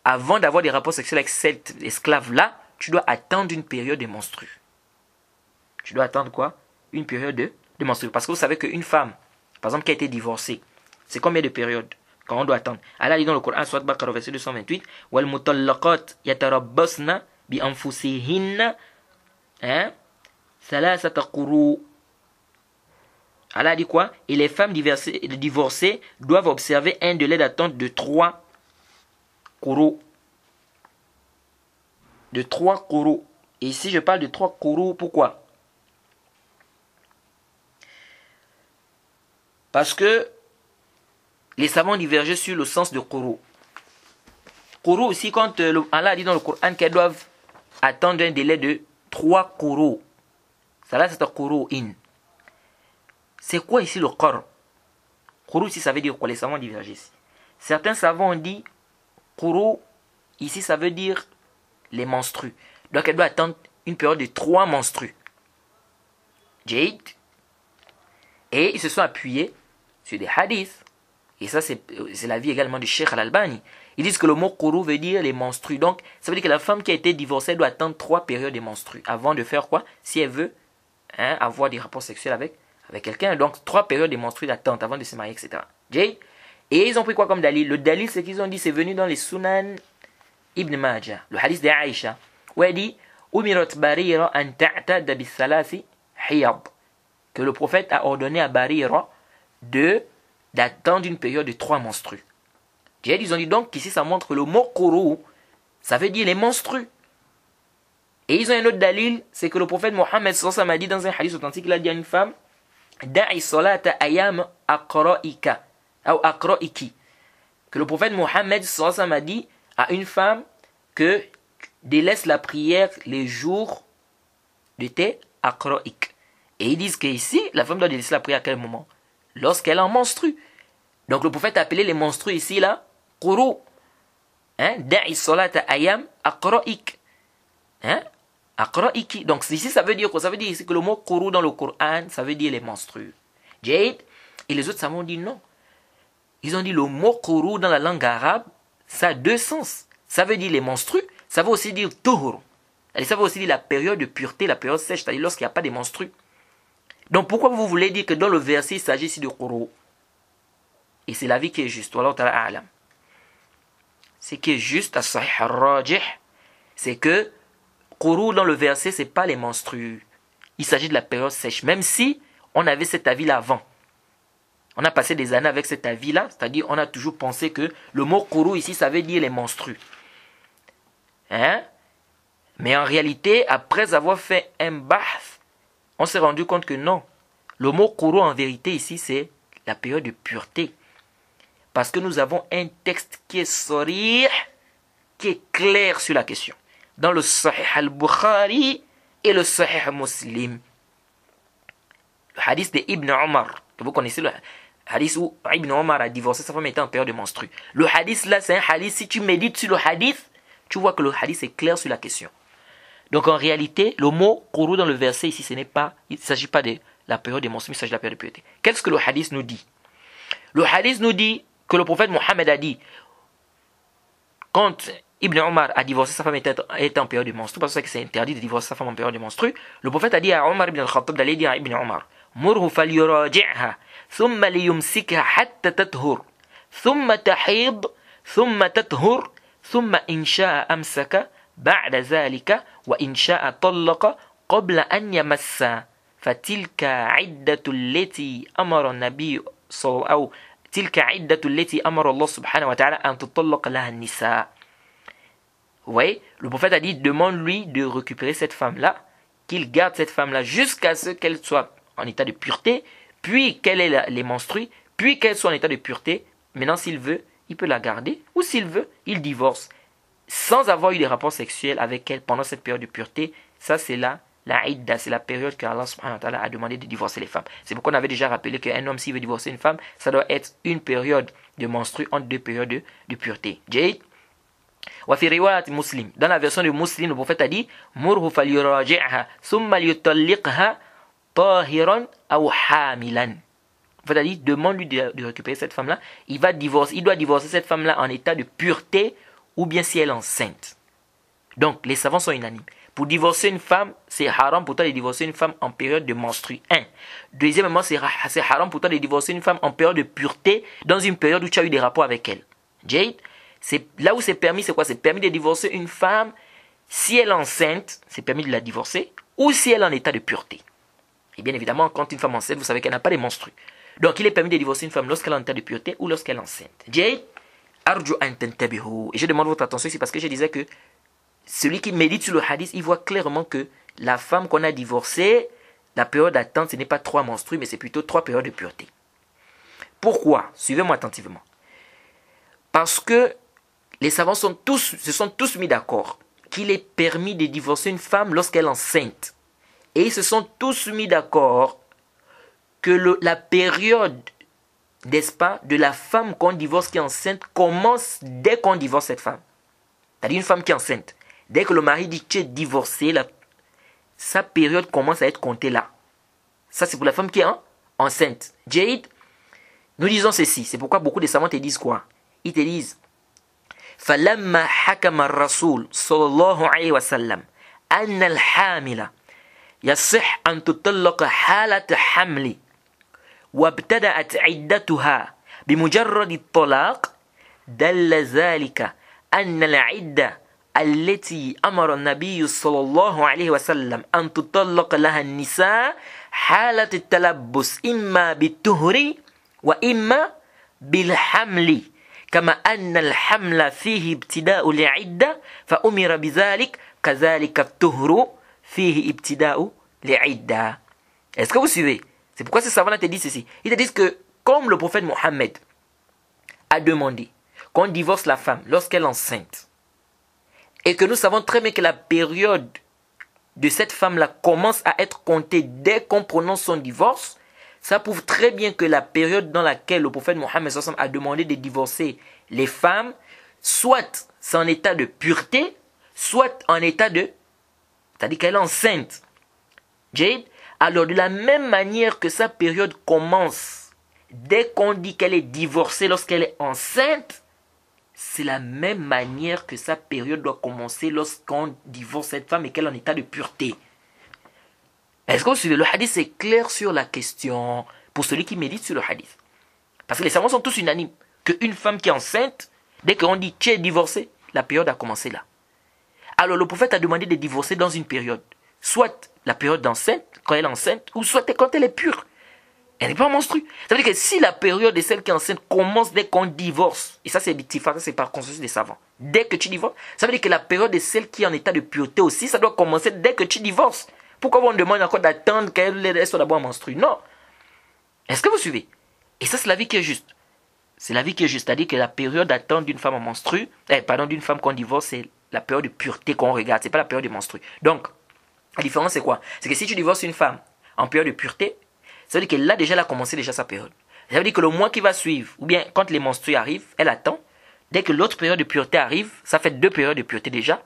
avant d'avoir des rapports sexuels avec cette esclave-là, tu dois attendre une période de menstru. Tu dois attendre quoi? Une période de menstru. Parce que vous savez qu'une femme, par exemple, qui a été divorcée, c'est combien de périodes quand on doit attendre? Allah dit dans le Coran, Surat Baqarah, verset 228, Wal mutallaqat yatarabbasna bi anfusihinna salasata quru. Allah dit quoi? Et les femmes divorcées doivent observer un délai d'attente de 3 quru. De 3 quru. Et ici, je parle de 3 quru, pourquoi? Parce que les savants divergent sur le sens de quru. Quru aussi, quand Allah dit dans le Coran qu'elles doivent attendre un délai de 3 quru. Ça là, c'est un quru in. C'est quoi ici le qur? Quru ici, ça veut dire quoi? Les savants divergent ici. Certains savants ont dit quru, ici, ça veut dire les menstrues. Donc, elle doit attendre une période de 3 menstrues. Jade. Et ils se sont appuyés sur des hadiths. Et ça, c'est l'avis également du Cheikh Al-Albani. Ils disent que le mot quru veut dire les menstrues. Donc, ça veut dire que la femme qui a été divorcée doit attendre 3 périodes de menstrues avant de faire quoi? Si elle veut avoir des rapports sexuels avec quelqu'un. Donc, 3 périodes de menstrues d'attente avant de se marier, etc. Jade. Et ils ont pris quoi comme dalil? Le dalil, c'est qu'ils ont dit, c'est venu dans les Sunan Ibn Majah, le hadith d'Aïcha, où elle dit Umirat Barira an ta'tada bis salasi hiyad, que le prophète a ordonné à Barira d'attendre une période de 3 menstrues. Ils ont dit donc qu'ici ça montre que le mot quru, ça veut dire les menstrues. Et ils ont un autre dalil, c'est que le prophète Mohammed sallallahu a dit dans un hadith authentique, il a dit à une femme Da'i salata ayam aqra'ika, ou aqra'iki, que le prophète Mohammed sallallahu a dit à une femme que délaisse la prière les jours de tes aqra'ik. Et ils disent qu'ici, la femme doit délaisser la prière à quel moment? Lorsqu'elle en menstrue. Donc le prophète a appelé les menstrues ici là, quru. Da'i salata ayam aqra'ik. Aqra'iki. Donc ici ça veut dire quoi? Ça veut dire ici que le mot quru dans le Coran, ça veut dire les menstrues. Jade. Et les autres savants ont dit non. Ils ont dit le mot quru dans la langue arabe, ça a 2 sens. Ça veut dire les menstrues, ça veut aussi dire tuhur. Ça veut aussi dire la période de pureté, la période sèche, c'est-à-dire lorsqu'il n'y a pas de menstrues. Donc pourquoi vous voulez dire que dans le verset, il s'agit ici de quru? Et c'est l'avis qui est juste. Wallahu ta'ala a'lam. Ce qui est juste, as-sahih ar-rajih, c'est que quru dans le verset, ce n'est pas les menstrues. Il s'agit de la période sèche. Même si on avait cet avis-là avant. On a passé des années avec cet avis-là, c'est-à-dire on a toujours pensé que le mot quru ici, ça veut dire les menstrues. Mais en réalité, après avoir fait un bahth, on s'est rendu compte que non. Le mot quru en vérité ici, c'est la période de pureté. Parce que nous avons un texte qui est sarih, qui est clair sur la question. Dans le Sahih al-Bukhari et le Sahih Muslim. Le hadith de Ibn Omar, que vous connaissez le hadith où Ibn Omar a divorcé sa femme étant en période de menstru. Le hadith là, c'est un hadith, si tu médites sur le hadith, tu vois que le hadith est clair sur la question. Donc en réalité, le mot quru dans le verset ici, il ne s'agit pas de la période de menstru, il s'agit de la période de pureté. Qu'est-ce que le hadith nous dit? Le hadith nous dit que le prophète Mohammed a dit, quand Ibn Omar a divorcé sa femme étant en période de menstru, parce que c'est interdit de divorcer sa femme en période de menstru, le prophète a dit à Omar ibn al-Khattab d'aller dire à Ibn Omar, Murhu falyuraji'ha, thumma liyumsikha hatta tathur, thumma tahid, thumma tathur, thumma insha'a amsaka, ba'da zalika, wa insha'a tallaqa, qabla an yamassa, fatilka iddatu allati amara an-nabi sallallahu تلك عدة التي أمر الله سبحانه وتعالى أن تطلق لها النساء. Vous voyez, le prophète a dit, demande-lui de récupérer cette femme-là, qu'il garde cette femme-là jusqu'à ce qu'elle soit en état de pureté, puis qu'elle ait les menstrues, puis qu'elle soit en état de pureté. Maintenant, s'il veut, il peut la garder, ou s'il veut, il divorce. Sans avoir eu des rapports sexuels avec elle pendant cette période de pureté, ça c'est la idda, c'est la période que Allah subhanahu wa ta'ala a demandé de divorcer les femmes. C'est pourquoi on avait déjà rappelé qu'un homme, s'il veut divorcer une femme, ça doit être une période de menstru entre deux périodes de pureté. Jade. وفي رواية مسلم, dans la version de Muslim, le prophète a dit مره فليراجعها ثم ليطلقها طاهرا أو حاملا. Le prophète a dit demande-lui de récupérer cette femme-là. Il doit divorcer cette femme-là en état de pureté ou bien si elle est enceinte. Donc les savants sont unanimes. Pour divorcer une femme, c'est haram pour toi de divorcer une femme en période de menstru. Deuxièmement, c'est haram pour toi de divorcer une femme en période de pureté dans une période où tu as eu des rapports avec elle. Jade. Là où c'est permis, c'est quoi? C'est permis de divorcer une femme si elle est enceinte, c'est permis de la divorcer, ou si elle est en état de pureté. Et bien évidemment, quand une femme est enceinte, vous savez qu'elle n'a pas de menstrues. Donc il est permis de divorcer une femme lorsqu'elle est en état de pureté ou lorsqu'elle est enceinte. Jade, arju an tantabihu. Et je demande votre attention ici parce que je disais que celui qui médite sur le hadith, il voit clairement que la femme qu'on a divorcée, la période d'attente, ce n'est pas 3 menstrues, mais c'est plutôt 3 périodes de pureté. Pourquoi? Suivez-moi attentivement. Parce que les savants se sont tous mis d'accord qu'il est permis de divorcer une femme lorsqu'elle est enceinte. Et ils se sont tous mis d'accord que la période, n'est-ce pas, de la femme qu'on divorce qui est enceinte commence dès qu'on divorce cette femme. C'est-à-dire une femme qui est enceinte. Dès que le mari dit que tu es divorcé, sa période commence à être comptée là. Ça, c'est pour la femme qui est enceinte. Jade, nous disons ceci. C'est pourquoi beaucoup de savants te disent quoi? Ils te disent فلما حكم الرسول صلى الله عليه وسلم أن الحامل يصح أن تطلق حالة حمل وابتدأت عدتها بمجرد الطلاق دل ذلك أن العدة التي أمر النبي صلى الله عليه وسلم أن تطلق لها النساء حالة التلبس إما بالطهر وإما بالحمل كما أن الحمل فيه ابتداء العدة فأمر بذلك كذلك الطهر فيه ابتداء العدة. Est-ce que vous suivez? C'est pourquoi ces savants te disent ceci. Ils te disent que comme le prophète Mohammed a demandé qu'on divorce la femme lorsqu'elle est enceinte et que nous savons très bien que la période de cette femme-là commence à être comptée dès qu'on prononce son divorce, ça prouve très bien que la période dans laquelle le prophète Mohammed a demandé de divorcer les femmes, soit c'est en état de pureté, soit en état de... c'est-à-dire qu'elle est enceinte. Jade, alors de la même manière que sa période commence dès qu'on dit qu'elle est divorcée lorsqu'elle est enceinte, c'est la même manière que sa période doit commencer lorsqu'on divorce cette femme et qu'elle est en état de pureté. Est-ce que vous suivez? Le hadith est clair sur la question pour celui qui médite sur le hadith. Parce que les savants sont tous unanimes qu'une femme qui est enceinte, dès qu'on dit tu es divorcé, la période a commencé là. Alors le prophète a demandé de divorcer dans une période. Soit la période d'enceinte, quand elle est enceinte, ou soit quand elle est pure. Elle n'est pas menstrue. Ça veut dire que si la période de celle qui est enceinte commence dès qu'on divorce, et ça c'est ça c'est par consensus des savants, dès que tu divorces, ça veut dire que la période de celle qui est en état de pureté aussi, ça doit commencer dès que tu divorces. Pourquoi on demande encore d'attendre qu'elle soit d'abord menstrue? Non. Est-ce que vous suivez? Et ça, c'est la vie qui est juste. C'est la vie qui est juste. C'est-à-dire que la période d'attente d'une femme en menstrue, d'une femme qu'on divorce, c'est la période de pureté qu'on regarde. C'est pas la période de menstrue. Donc, la différence, c'est quoi? C'est que si tu divorces une femme en période de pureté, ça veut dire qu'elle a déjà commencé sa période. Ça veut dire que le mois qui va suivre, ou bien quand les menstrues arrivent, elle attend. Dès que l'autre période de pureté arrive, ça fait 2 périodes de pureté déjà.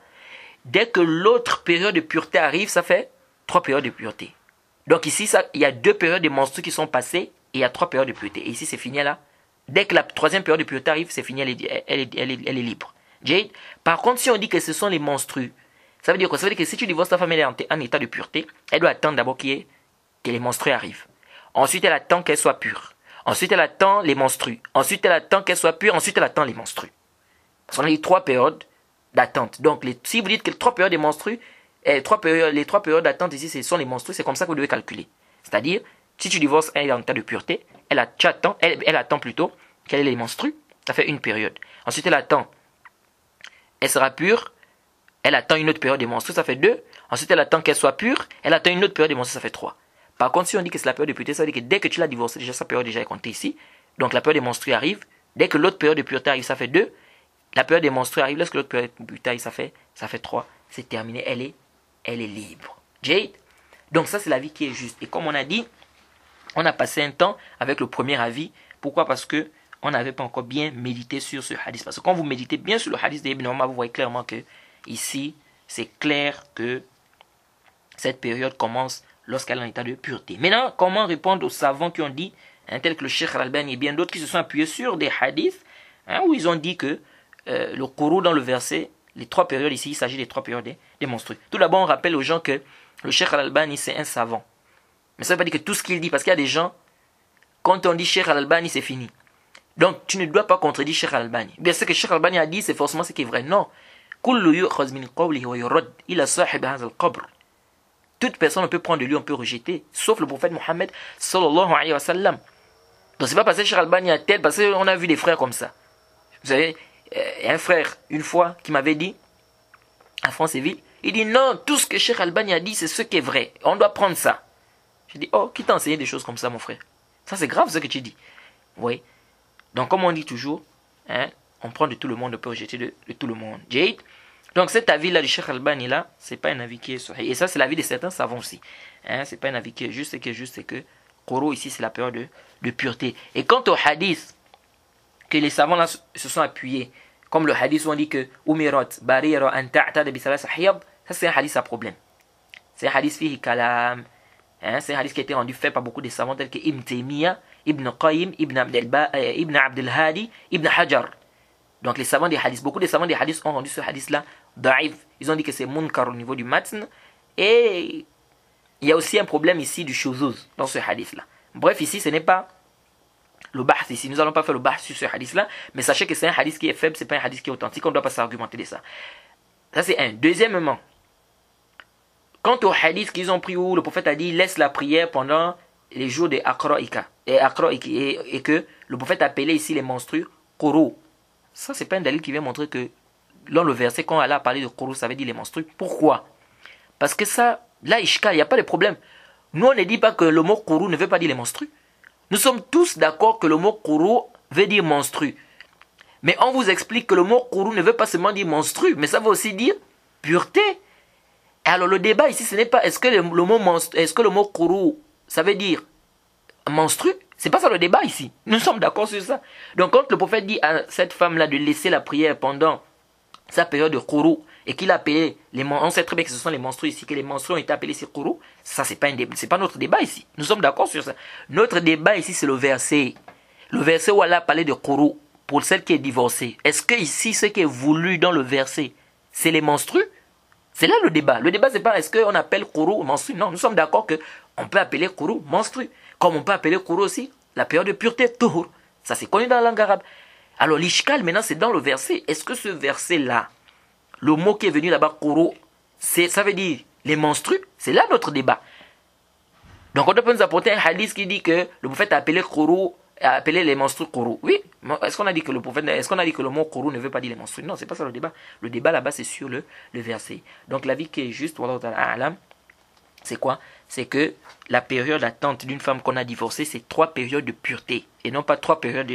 Dès que l'autre période de pureté arrive, ça fait 3 périodes de pureté. Donc ici, il y a 2 périodes de menstrues qui sont passées et il y a 3 périodes de pureté. Et ici, c'est fini là. Dès que la 3e période de pureté arrive, c'est fini, elle est libre. Jade. Par contre, si on dit que ce sont les menstrues, ça veut dire quoi? Ça veut dire que si tu divorces ta femme, elle est en état de pureté, elle doit attendre d'abord que les menstrues arrivent. Ensuite, elle attend qu'elle soit pure. Ensuite, elle attend les menstrues. Ensuite, elle attend qu'elle soit pure. Ensuite, elle attend les menstrues. Parce qu'on a eu 3 périodes d'attente. Donc, si vous dites que les 3 périodes des menstrues, les 3 périodes d'attente ici, ce sont les menstrues, c'est comme ça que vous devez calculer. C'est-à-dire, si tu divorces, elle est en état de pureté, elle attend plutôt qu'elle ait les menstrues, ça fait 1 période. Ensuite, elle attend, elle sera pure, Elle attend une autre période de menstru, ça fait 2. Ensuite, elle attend qu'elle soit pure. Elle attend une autre période de menstru, ça fait 3. Par contre, si on dit que c'est la période de pureté, ça veut dire que dès que tu l'as divorcée, déjà sa période déjà est comptée ici. Donc la période de menstru arrive. Dès que l'autre période de pureté arrive, ça fait 2. La période de menstru arrive. Lorsque l'autre période de pureté arrive, ça fait 3. C'est terminé. Elle est libre. Jade. Donc ça, c'est l'avis qui est juste. Et comme on a dit, on a passé un temps avec le premier avis. Pourquoi? Parce que on n'avait pas encore bien médité sur ce hadith. Parce que quand vous méditez bien sur le hadith d'Ibn Omar, vous voyez clairement que ici, c'est clair que cette période commence lorsqu'elle est en état de pureté. Maintenant, comment répondre aux savants qui ont dit, tels que le Cheikh Al-Albani et bien d'autres qui se sont appuyés sur des hadiths, où ils ont dit que le Quru dans le verset, les 3 périodes ici, il s'agit des 3 périodes des menstrues. Tout d'abord, on rappelle aux gens que le Cheikh Al-Albani, c'est un savant. Mais ça ne veut pas dire que tout ce qu'il dit, parce qu'il y a des gens, quand on dit Cheikh Al-Albani, c'est fini. Donc, tu ne dois pas contredire Cheikh Al-Albani. Bien, ce que Cheikh Al-Albani a dit, c'est forcément ce qui est vrai. Non. Toute personne, on peut prendre de lui, on peut rejeter. Sauf le prophète Mohammed, sallallahu alayhi wa sallam. Donc, c'est pas parce que Cheikh Al-Albani a tel, parce qu'on a vu des frères comme ça. Vous savez, un frère, une fois, qui m'avait dit, à Franceville, il dit non, tout ce que Cheikh Al-Albani a dit, c'est ce qui est vrai. On doit prendre ça. Je dis, oh, qui t'a enseigné des choses comme ça, mon frère? Ça, c'est grave ce que tu dis. Oui. Donc, comme on dit toujours, on prend de tout le monde, on peut rejeter de tout le monde. Jade. Donc, cet avis-là du Cheikh Al-Albani, là, c'est pas un avis qui est sahih. Et ça, c'est l'avis de certains savants aussi. C'est pas un avis qui est juste. Ce qui est juste, c'est que Quru, ici, c'est la période de pureté. Et quant au hadith, que les savants là se sont appuyés, comme le hadith où on dit que Umirat, Barira, Anta'ta de Bisalas Hiyab, ça, c'est un hadith à problème. C'est un hadith fihi kalam. C'est un hadith qui a été rendu fait par beaucoup de savants tels que Ibn Taymiyyah, Ibn Qayyim, Ibn Abdel Hadi, Ibn Hajar. Donc les savants des hadiths, beaucoup de savants des hadiths ont rendu ce hadith-là da'if. Ils ont dit que c'est munkar au niveau du matn. Et il y a aussi un problème ici du shuzuz dans ce hadith-là. Bref, ici, ce n'est pas le bahth ici. Nous n'allons pas faire le bahth sur ce hadith-là. Mais sachez que c'est un hadith qui est faible, ce n'est pas un hadith qui est authentique. On ne doit pas s'argumenter de ça. Ça, c'est un. Deuxièmement, quant au hadith qu'ils ont pris où le prophète a dit laisse la prière pendant les jours des Akra'ika et que le prophète appelait ici les menstrues Quru. Ça, c'est pas un dalil qui vient montrer que dans le verset, quand Allah a parlé de Quru, ça veut dire les menstrues. Pourquoi? Parce que ça, là, Ishka, il n'y a pas de problème. Nous, on ne dit pas que le mot Quru ne veut pas dire les menstrues. Nous sommes tous d'accord que le mot Quru veut dire menstrue. Mais on vous explique que le mot Quru ne veut pas seulement dire menstrue, mais ça veut aussi dire pureté. Alors le débat ici, ce n'est pas est-ce que le mot Quru, ça veut dire menstrue? C'est pas ça le débat ici. Nous sommes d'accord sur ça. Donc quand le prophète dit à cette femme-là de laisser la prière pendant sa période de Quru et qu'il a appelé on sait très bien que ce sont les menstrues ici, que les menstrues ont été appelées ici Quru, ça c'est pas notre débat ici. Nous sommes d'accord sur ça. Notre débat ici c'est le verset. Le verset où Allah a parlé de Quru pour celle qui est divorcée. Est-ce que ici ce qui est voulu dans le verset, c'est les menstrues? C'est là le débat. Le débat, c'est pas est-ce qu'on appelle Quru menstru. Non, nous sommes d'accord qu'on peut appeler Quru menstru. Comme on peut appeler Quru aussi la période de pureté, Tuhur. Ça, c'est connu dans la langue arabe. Alors, l'ishkal, maintenant, c'est dans le verset. Est-ce que ce verset-là, le mot qui est venu là-bas, Quru, ça veut dire les menstrues? C'est là notre débat. Donc, on peut nous apporter un hadith qui dit que le prophète a appelé Quru, a appelé les menstrues Quru. Oui, est-ce qu'on a dit que le mot Quru ne veut pas dire les menstrues? Non, c'est pas ça le débat. Le débat là-bas, c'est sur le verset. Donc, l'avis qui est juste, c'est quoi? C'est que la période d'attente d'une femme qu'on a divorcée, c'est 3 périodes de pureté et non pas 3 périodes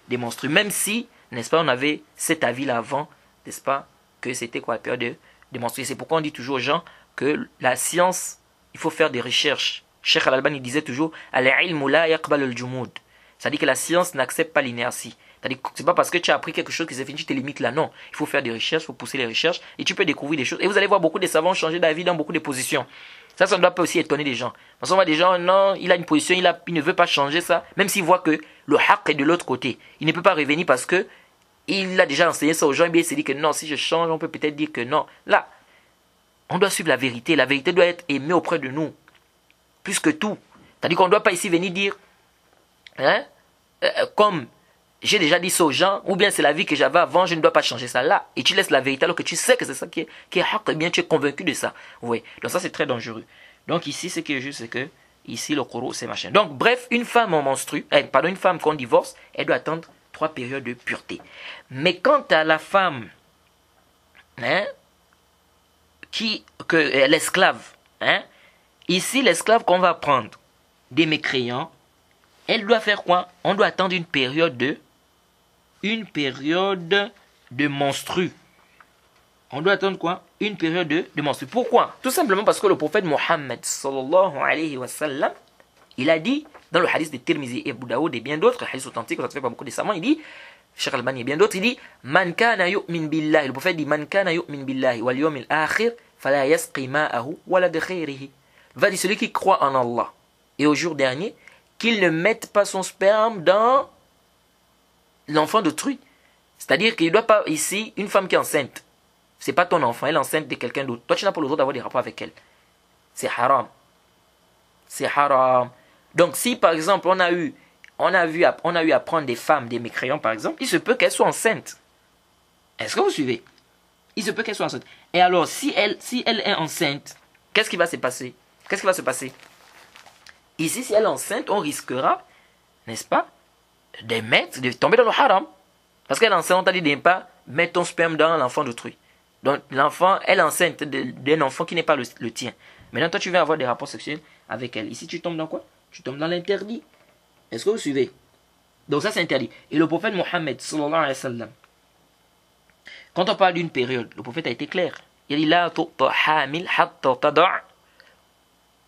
de menstrues. Même si, n'est-ce pas, on avait cet avis-là avant, n'est-ce pas, que c'était quoi la période de menstrues. C'est pourquoi on dit toujours aux gens que la science, il faut faire des recherches. Cheikh Al-Albani disait toujours Al-ilmu la yaqbal al-jumud. C'est-à-dire que la science n'accepte pas l'inertie. C'est-à-dire que c'est pas parce que tu as appris quelque chose que c'est fini, tu te limites là. Non, il faut faire des recherches, il faut pousser les recherches et tu peux découvrir des choses. Et vous allez voir beaucoup de savants changer d'avis dans beaucoup de positions. Ça ne doit pas aussi étonner les gens. Parce qu'on voit des gens, non, il a une position, il ne veut pas changer ça, même s'il voit que le haqq est de l'autre côté. Il ne peut pas revenir parce que il a déjà enseigné ça aux gens, et bien il s'est dit que non, si je change, on peut peut-être dire que non. Là, on doit suivre la vérité. La vérité doit être aimée auprès de nous. Plus que tout. C'est-à-dire qu'on ne doit pas ici venir dire, comme j'ai déjà dit ça aux gens, ou bien c'est la vie que j'avais avant, je ne dois pas changer ça là. Et tu laisses la vérité alors que tu sais que c'est ça qui est haq, et bien tu es convaincu de ça. Oui. Donc ça c'est très dangereux. Donc ici ce qui est juste c'est que ici le Quru c'est machin. Donc bref, une femme en menstrue, une femme qu'on divorce, elle doit attendre 3 périodes de pureté. Mais quant à la femme, que l'esclave, hein, ici l'esclave qu'on va prendre des mécréants, elle doit faire quoi? On doit attendre une période de menstru. On doit attendre quoi? Une période de menstru. Pourquoi? Tout simplement parce que le prophète Mohammed sallallahu alayhi wa sallam, il a dit dans le hadith de Tirmizi et Abu Daoud et bien d'autres, hadith authentiques, ça ne fait pas beaucoup de savants, il dit, Cheikh Albani et bien d'autres, il dit, Man kana yu'min billahi, le prophète dit, Man kana yu'min billahi wal yawmil akhir, fala yasqi ma'ahu wala de khayrihi. Va dire celui qui croit en Allah et au jour dernier, qu'il ne mette pas son sperme dans l'enfant d'autrui. C'est-à-dire qu'il ne doit pas, ici, une femme qui est enceinte, c'est pas ton enfant, elle est enceinte de quelqu'un d'autre. Toi, tu n'as pas le droit d'avoir des rapports avec elle. C'est haram. C'est haram. Donc, si par exemple, on a eu à prendre des femmes, des mécréants par exemple, il se peut qu'elles soient enceintes. Est-ce que vous suivez? Il se peut qu'elles soient enceintes. Et alors, si elle est enceinte, qu'est-ce qui va se passer? Qu'est-ce qui va se passer? Ici, si elle est enceinte, on risquera, n'est-ce pas, de tomber dans le haram. Parce qu'elle est enceinte, on t'a dit de ne pas mettre ton sperme dans l'enfant d'autrui. Donc l'enfant, elle est enceinte d'un enfant qui n'est pas le tien. Maintenant, toi, tu vas avoir des rapports sexuels avec elle. Ici, tu tombes dans quoi? Tu tombes dans l'interdit. Est-ce que vous suivez? Donc ça, c'est interdit. Et le prophète Mohammed, sallallahu alayhi wa sallam, quand on parle d'une période, le prophète a été clair. Il dit, La tu'ta hamil hatta tada'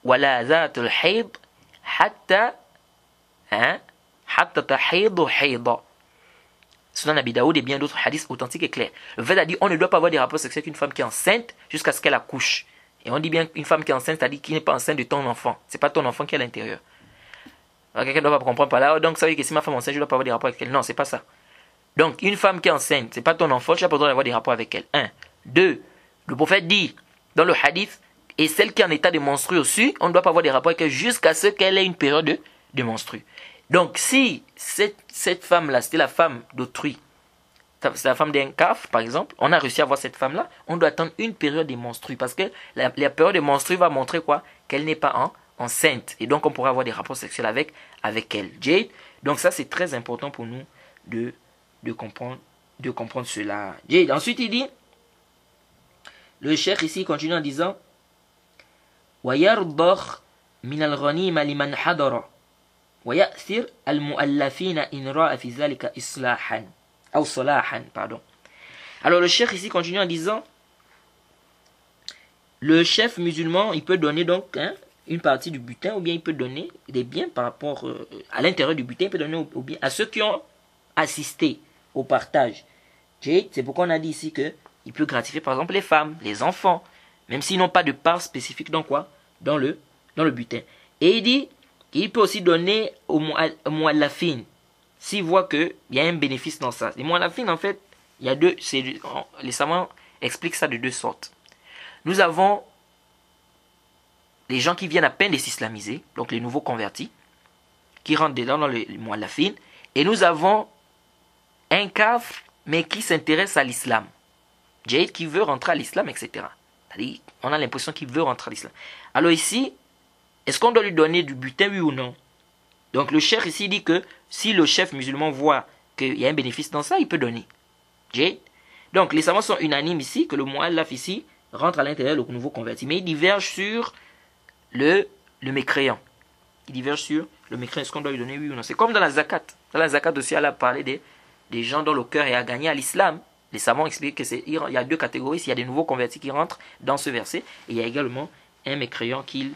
wa la zat al-hayd hatta tahidu hayda. Sunan Abi Daoud et bien d'autres hadiths authentiques et clairs. Le fait a dit on ne doit pas avoir des rapports sexuels avec une femme qui est enceinte jusqu'à ce qu'elle accouche. Et on dit bien une femme qui est enceinte, c'est-à-dire qui n'est pas enceinte de ton enfant. C'est pas ton enfant qui est à l'intérieur. Alors quelqu'un ne doit pas comprendre par là. Donc ça veut dire que si ma femme est enceinte, je ne dois pas avoir des rapports avec elle. Non, c'est pas ça. Donc une femme qui est enceinte, c'est pas ton enfant, tu n'as pas le droit d'avoir des rapports avec elle. 1. 2. Le prophète dit dans le hadith, et celle qui est en état de menstru aussi, on ne doit pas avoir des rapports avec elle jusqu'à ce qu'elle ait une période de menstru. Donc, si cette femme-là, c'était la femme d'autrui, c'est la femme d'un kaf, par exemple, on a réussi à voir cette femme-là, on doit attendre une période de menstru, parce que la période de menstru va montrer quoi? Qu'elle n'est pas enceinte, et donc on pourra avoir des rapports sexuels avec elle. Jade, donc ça c'est très important pour nous de comprendre cela. Jade, ensuite il dit, le cheikh ici continue en disant, وَيَرْضَخْ مِنَ الْغَنِيمَ لِمَنْ حَضَرَ ويأثر المؤلفين إن رأى في ذلك إصلاحا أو صلاحا pardon. Alors le cheikh ici continue en disant le chef musulman il peut donner donc une partie du butin ou bien il peut donner des biens par rapport à l'intérieur du butin, il peut donner au bien à ceux qui ont assisté au partage. C'est pourquoi on a dit ici que il peut gratifier par exemple les femmes, les enfants, même s'ils n'ont pas de part spécifique dans quoi? Dans le butin. Et il dit il peut aussi donner aux mu'allafin s'il voit qu'il y a un bénéfice dans ça. Les mu'allafin, en fait, il y a deux. Les savants expliquent ça de deux sortes. Nous avons les gens qui viennent à peine de s'islamiser, donc les nouveaux convertis, qui rentrent dedans dans les mu'allafin. Et nous avons un kaf, mais qui s'intéresse à l'islam. Jade qui veut rentrer à l'islam, etc. C'est-à-dire, on a l'impression qu'il veut rentrer à l'islam. Alors ici, est-ce qu'on doit lui donner du butin, oui ou non? Donc le cheikh ici dit que si le chef musulman voit qu'il y a un bénéfice dans ça, il peut donner. Donc les savants sont unanimes ici que le mu'allaf ici rentre à l'intérieur le nouveau converti. Mais ils divergent sur le mécréant. Ils divergent sur le mécréant. Est-ce qu'on doit lui donner, oui ou non? C'est comme dans la zakat. Dans la zakat aussi, elle a parlé des gens dont le cœur est à gagner à l'islam. Les savants expliquent qu'il y a deux catégories. Il y a des nouveaux convertis qui rentrent dans ce verset. Et il y a également un mécréant qui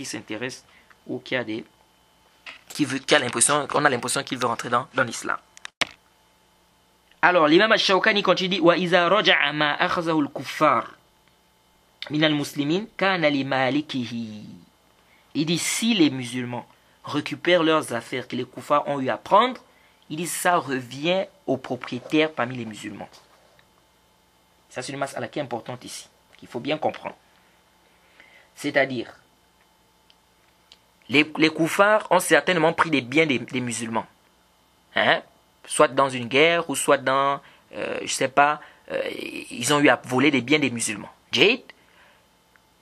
s'intéresse ou qui a l'impression, on a l'impression qu'il veut rentrer dans l'islam. Alors l'imam al-Shawkani continue dit wa iza raja'a ma akhadhahu al-kuffar min al-muslimin kana li malikihi. Il dit si les musulmans récupèrent leurs affaires que les kuffars ont eu à prendre, il dit ça revient aux propriétaires parmi les musulmans. Ça c'est une mas'ala qui est importante ici, qu'il faut bien comprendre. C'est-à-dire, les koufars ont certainement pris des biens des musulmans. Soit dans une guerre, ou soit dans, ils ont eu à voler des biens des musulmans. Jihad.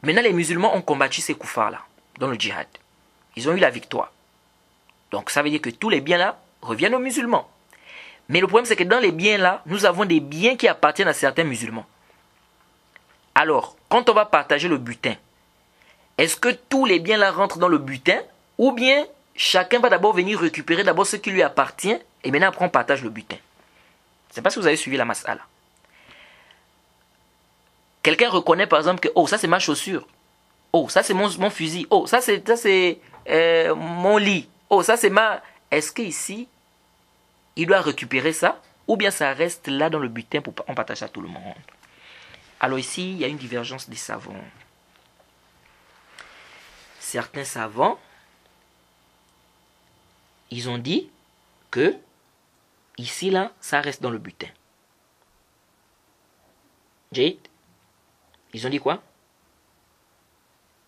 Maintenant, les musulmans ont combattu ces koufars-là, dans le djihad. Ils ont eu la victoire. Donc, ça veut dire que tous les biens-là reviennent aux musulmans. Mais le problème, c'est que dans les biens-là, nous avons des biens qui appartiennent à certains musulmans. Alors, quand on va partager le butin, est-ce que tous les biens là rentrent dans le butin ou bien chacun va d'abord venir récupérer d'abord ce qui lui appartient et maintenant après on partage le butin? Je ne sais pas si vous avez suivi la mas'ala. Quelqu'un reconnaît par exemple que oh ça c'est ma chaussure, oh ça c'est mon fusil, oh ça c'est mon lit, oh ça c'est ma... Est-ce que ici il doit récupérer ça ou bien ça reste là dans le butin pour on partage à tout le monde? Alors ici il y a une divergence des savants. Certains savants ils ont dit que ici là ça reste dans le butin. Jade, ils ont dit quoi?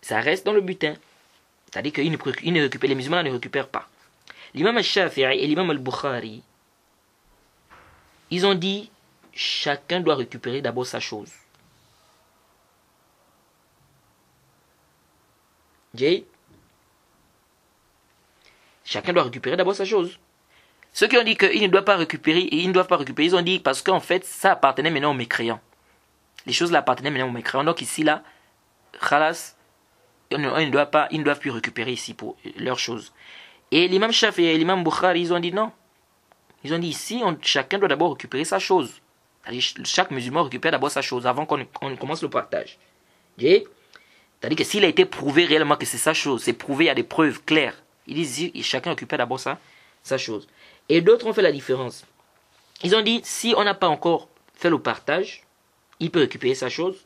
Ça reste dans le butin. C'est-à-dire qu'ils ne récupèrent, les musulmans ne récupèrent pas. L'imam al-Shafi'i et l'imam al-Bukhari, ils ont dit chacun doit récupérer d'abord sa chose. Jay, chacun doit récupérer d'abord sa chose. Ceux qui ont dit qu'ils ne doivent pas récupérer, ils ont dit parce qu'en fait, ça appartenait maintenant aux mécréants. Les choses là appartenaient maintenant aux mécréants. Donc ici là, khalas, ils ne doivent plus récupérer ici pour leurs choses. Et l'imam Shafi'i et l'imam Bukhari, ils ont dit non. Ils ont dit ici, chacun doit d'abord récupérer sa chose. Chaque musulman récupère d'abord sa chose avant qu'on commence le partage. C'est-à-dire que s'il a été prouvé réellement que c'est sa chose, c'est prouvé, il y a des preuves claires. Ils disent chacun récupère d'abord sa chose. Et d'autres ont fait la différence. Ils ont dit si on n'a pas encore fait le partage, il peut récupérer sa chose.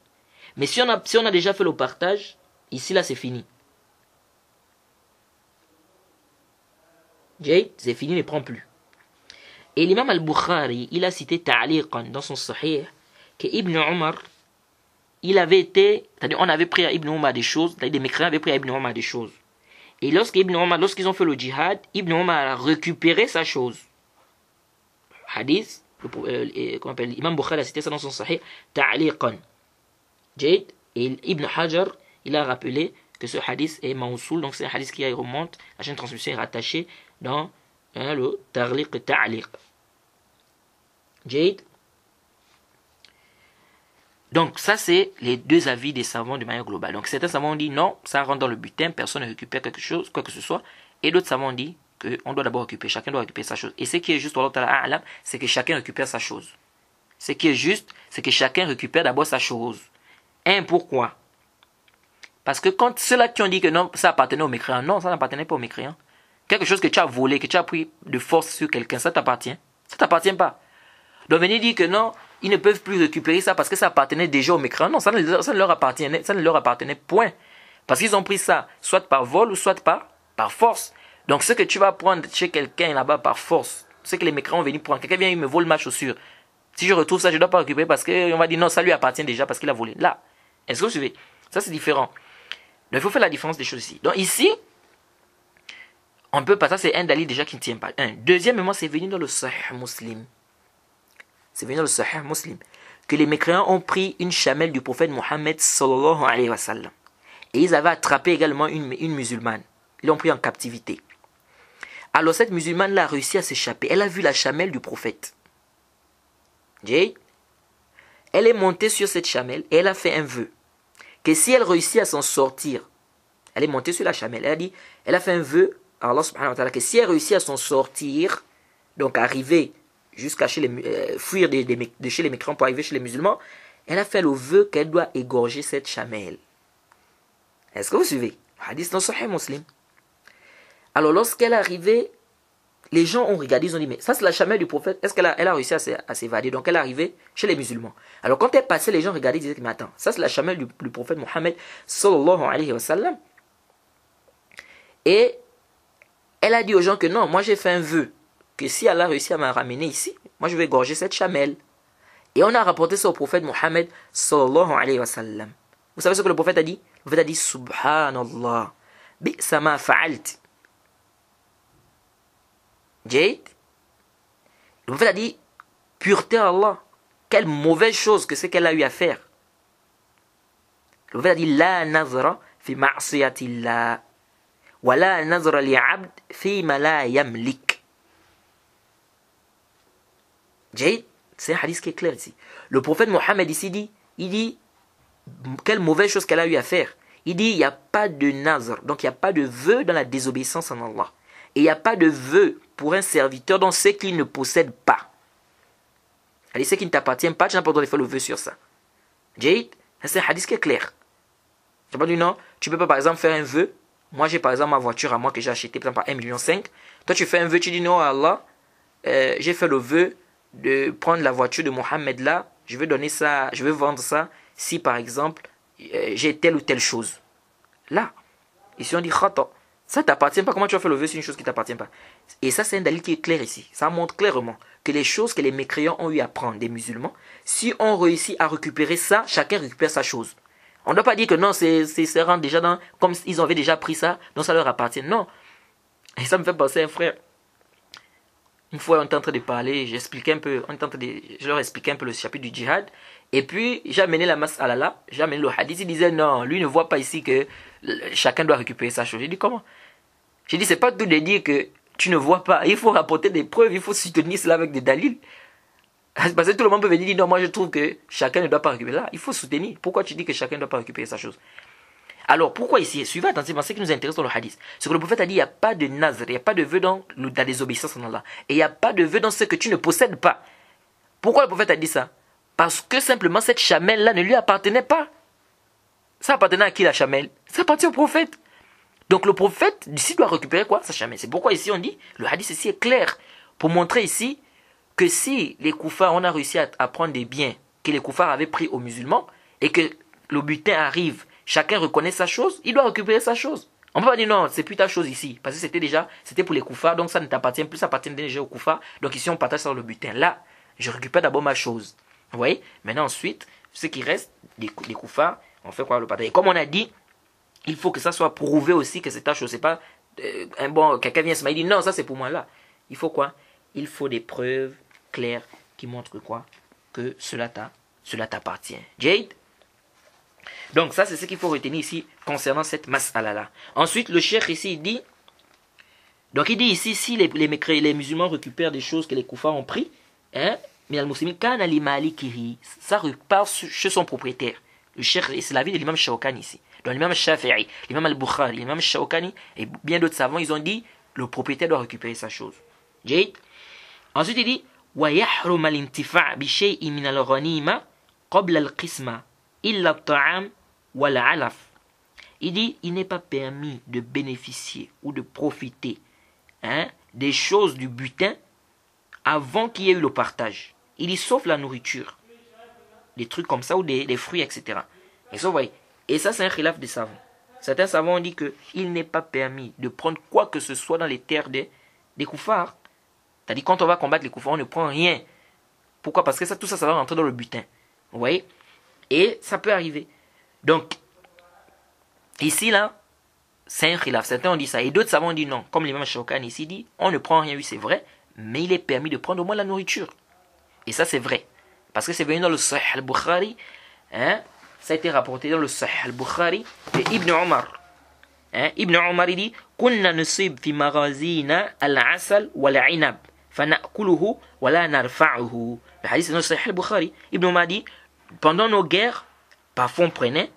Mais si on a déjà fait le partage, ici là c'est fini. C'est fini, ne prend plus. Et l'imam al-Bukhari, il a cité ta'liqan dans son sahih que Ibn Omar, il avait été, c'est-à-dire on avait pris à Ibn Omar des choses, c'est-à-dire des mécréants avaient pris à Ibn Omar des choses. Et lorsqu'ils ont fait le djihad, Ibn Omar a récupéré sa chose. Hadith, comment appelle, Imam Bukhari a cité ça dans son sahih ta'liqan. Et Ibn Hajar, il a rappelé que ce hadith est mawsoul, donc c'est un hadith qui remonte, la chaîne de transmission est rattachée dans le tarliq ta'liq. Jade. Donc ça c'est les deux avis des savants de manière globale. Donc certains savants ont dit non, ça rentre dans le butin, personne ne récupère quelque chose, quoi que ce soit. Et d'autres savants ont dit qu'on doit d'abord récupérer, chacun doit récupérer sa chose. Et ce qui est juste, c'est que chacun récupère sa chose. Ce qui est juste, c'est que chacun récupère d'abord sa chose. Pourquoi? Parce que quand ceux-là qui ont dit que non, ça appartenait aux mécréants, non, ça n'appartenait pas aux mécréants. Quelque chose que tu as volé, que tu as pris de force sur quelqu'un, ça t'appartient. Ça t'appartient pas. Donc venir dire que non, ils ne peuvent plus récupérer ça parce que ça appartenait déjà aux mécréants. Non, ça ne leur appartenait point. Parce qu'ils ont pris ça, soit par vol ou soit par force. Donc ce que tu vas prendre chez quelqu'un là-bas par force, ce que les mécréants vont venir prendre, quelqu'un vient, il me vole ma chaussure. Si je retrouve ça, je ne dois pas récupérer parce qu'on va dire non, ça lui appartient déjà parce qu'il a volé. Là, est-ce que vous suivez? Ça c'est différent. Donc il faut faire la différence des choses ici. Donc ici, on peut pas, ça c'est un dalil déjà qui ne tient pas. Deuxièmement, c'est venu dans le Sahih Muslim. C'est venu dans le Sahih Muslim que les mécréants ont pris une chamelle du prophète Mohammed sallallahu alayhi wa sallam. Et ils avaient attrapé également une musulmane. Ils l'ont pris en captivité. Alors cette musulmane-là a réussi à s'échapper. Elle a vu la chamelle du prophète. Elle est montée sur cette chamelle et elle a fait un vœu. Que si elle réussit à s'en sortir, elle est montée sur la chamelle. Elle a fait un vœu à Allah subhanahu wa ta'ala que si elle réussit à s'en sortir, donc arriver jusqu'à fuir de chez les mécréants pour arriver chez les musulmans, elle a fait le vœu qu'elle doit égorger cette chamelle. Est-ce que vous suivez? Hadith dans Sahih Muslim. Alors lorsqu'elle est arrivée, les gens ont regardé, ils ont dit mais ça c'est la chamelle du prophète, est-ce qu'elle a réussi à s'évader? Donc elle est arrivée chez les musulmans. Alors quand elle passait, les gens regardaient, ils disaient mais attends, ça c'est la chamelle du prophète Mohammed sallallahu alayhi wa sallam. Et elle a dit aux gens que non, moi j'ai fait un vœu, que si Allah réussit à me ramener ici, moi je vais égorger cette chamelle. Et on a rapporté ça au prophète Mohammed sallallahu alayhi wa sallam. Vous savez ce que le prophète a dit? Le prophète a dit Subhanallah, bi'sa ma fa'alt. Jade, le prophète a dit pureté à Allah, quelle mauvaise chose que c'est qu'elle a eu à faire. Le prophète a dit la nazra fi ma'siyatillah wa la nazra li'abd fi ma la yamlik. Jade, c'est un hadith qui est clair ici. Le prophète Mohammed ici dit, il dit quelle mauvaise chose qu'elle a eu à faire. Il dit, il n'y a pas de nazr, donc il n'y a pas de vœu dans la désobéissance en Allah. Et il n'y a pas de vœu pour un serviteur dans ce qu'il ne possède pas. Elle dit, ce qui ne t'appartient pas, tu n'as pas le droit de faire le vœu sur ça. Jade, c'est un hadith qui est clair. Tu n'as pas dit non, tu ne peux pas par exemple faire un vœu. Moi j'ai par exemple ma voiture à moi que j'ai achetée par exemple à 1,5 million. Toi tu fais un vœu, tu dis non à Allah, j'ai fait le vœu de prendre la voiture de Mohammed là, je veux donner ça, je veux vendre ça si par exemple j'ai telle ou telle chose. Là, ici on dit khata. Ça ne t'appartient pas. Comment tu vas faire le vœu sur une chose qui ne t'appartient pas? Et ça, c'est un dalil qui est clair ici. Ça montre clairement que les choses que les mécréants ont eu à prendre des musulmans, si on réussit à récupérer ça, chacun récupère sa chose. On ne doit pas dire que non, c'est rentre déjà dans, comme ils avaient déjà pris ça, donc ça leur appartient. Non. Et ça me fait penser à un frère. Une fois, on était en train de parler, j'expliquais un peu, je leur expliquais un peu le chapitre du djihad. Et puis, j'ai amené la mas'ala, j'ai amené le hadith. Il disait non, lui ne voit pas ici que chacun doit récupérer sa chose. J'ai dit comment? J'ai dit, c'est pas tout de dire que tu ne vois pas. Il faut rapporter des preuves, il faut soutenir cela avec des dalils. Parce que tout le monde peut venir dire, non, moi je trouve que chacun ne doit pas récupérer. Là, il faut soutenir. Pourquoi tu dis que chacun ne doit pas récupérer sa chose? Alors, pourquoi ici? Suivez attentivement ce qui nous intéresse dans le hadith. Ce que le prophète a dit, il n'y a pas de nazr, il n'y a pas de vœu dans la désobéissance en Allah. Et il n'y a pas de vœu dans ce que tu ne possèdes pas. Pourquoi le prophète a dit ça? Parce que simplement cette chamelle-là ne lui appartenait pas. Ça appartenait à qui la chamelle? Ça appartient au prophète. Donc le prophète ici doit récupérer quoi? Sa chamelle. C'est pourquoi ici on dit, le hadith ici est clair. Pour montrer ici que si les koufars, on a réussi à prendre des biens que les koufars avaient pris aux musulmans, et que le butin arrive, chacun reconnaît sa chose, il doit récupérer sa chose. On ne peut pas dire non, c'est plus ta chose ici. Parce que c'était pour les koufars, donc ça ne t'appartient plus, ça appartient déjà aux koufars. Donc ici on partage sur le butin. Là, je récupère d'abord ma chose. Vous voyez? Maintenant ensuite, ce qui reste, des koufars, on fait quoi le partage? Et comme on a dit, il faut que ça soit prouvé aussi que c'est ta chose. C'est pas quelqu'un vient se dire non, ça c'est pour moi là. Il faut quoi? Il faut des preuves claires qui montrent quoi? Que cela t'appartient. Jade? Donc ça c'est ce qu'il faut retenir ici concernant cette mas'ala là. Ensuite le cheikh ici il dit, donc il dit ici si les musulmans récupèrent des choses que les koufars ont pris, hein, mais al-muslimin kana li malikihi, ça repart chez son propriétaire. Le cheikh, c'est l'avis de l'imam Shawkani ici. Donc l'imam Shafi'i, l'imam al-Bukhari, l'imam Shawkani et bien d'autres savants, ils ont dit le propriétaire doit récupérer sa chose. Jade. Ensuite il dit wa yahrum al-intifa' bi shay'in min al-ghanima qabla al-qisma illa at-ta'am wal 'alaf. Il dit il n'est pas permis de bénéficier ou de profiter des choses du butin avant qu'il y ait eu le partage. Il dit sauf la nourriture, des trucs comme ça ou des fruits, etc. Et ça, vous voyez. Et ça, c'est un khilaf des savants. Certains savants ont dit qu'il n'est pas permis de prendre quoi que ce soit dans les terres des koufars. C'est-à-dire, quand on va combattre les koufars, on ne prend rien. Pourquoi? Parce que tout ça va rentrer dans le butin. Vous voyez? Et ça peut arriver. Donc, ici, là, c'est un khilaf. Certains ont dit ça. Et d'autres savants ont dit non. Comme l'imam Shawkani ici dit, on ne prend rien, oui, c'est vrai. Mais il est permis de prendre au moins la nourriture. Et ça, c'est vrai. Parce que c'est venu dans le Sahih al-Bukhari. Ça a été rapporté dans le Sahih al-Bukhari de Ibn Omar. Ibn Omar il dit Kunna nusib fi maghazina al-asal wal-inab fanakuluhu wa la narfa'uhu. Le hadith c'est dans le Sahih al-Bukhari. Ibn Omar dit pendant nos guerres, parfois on prenait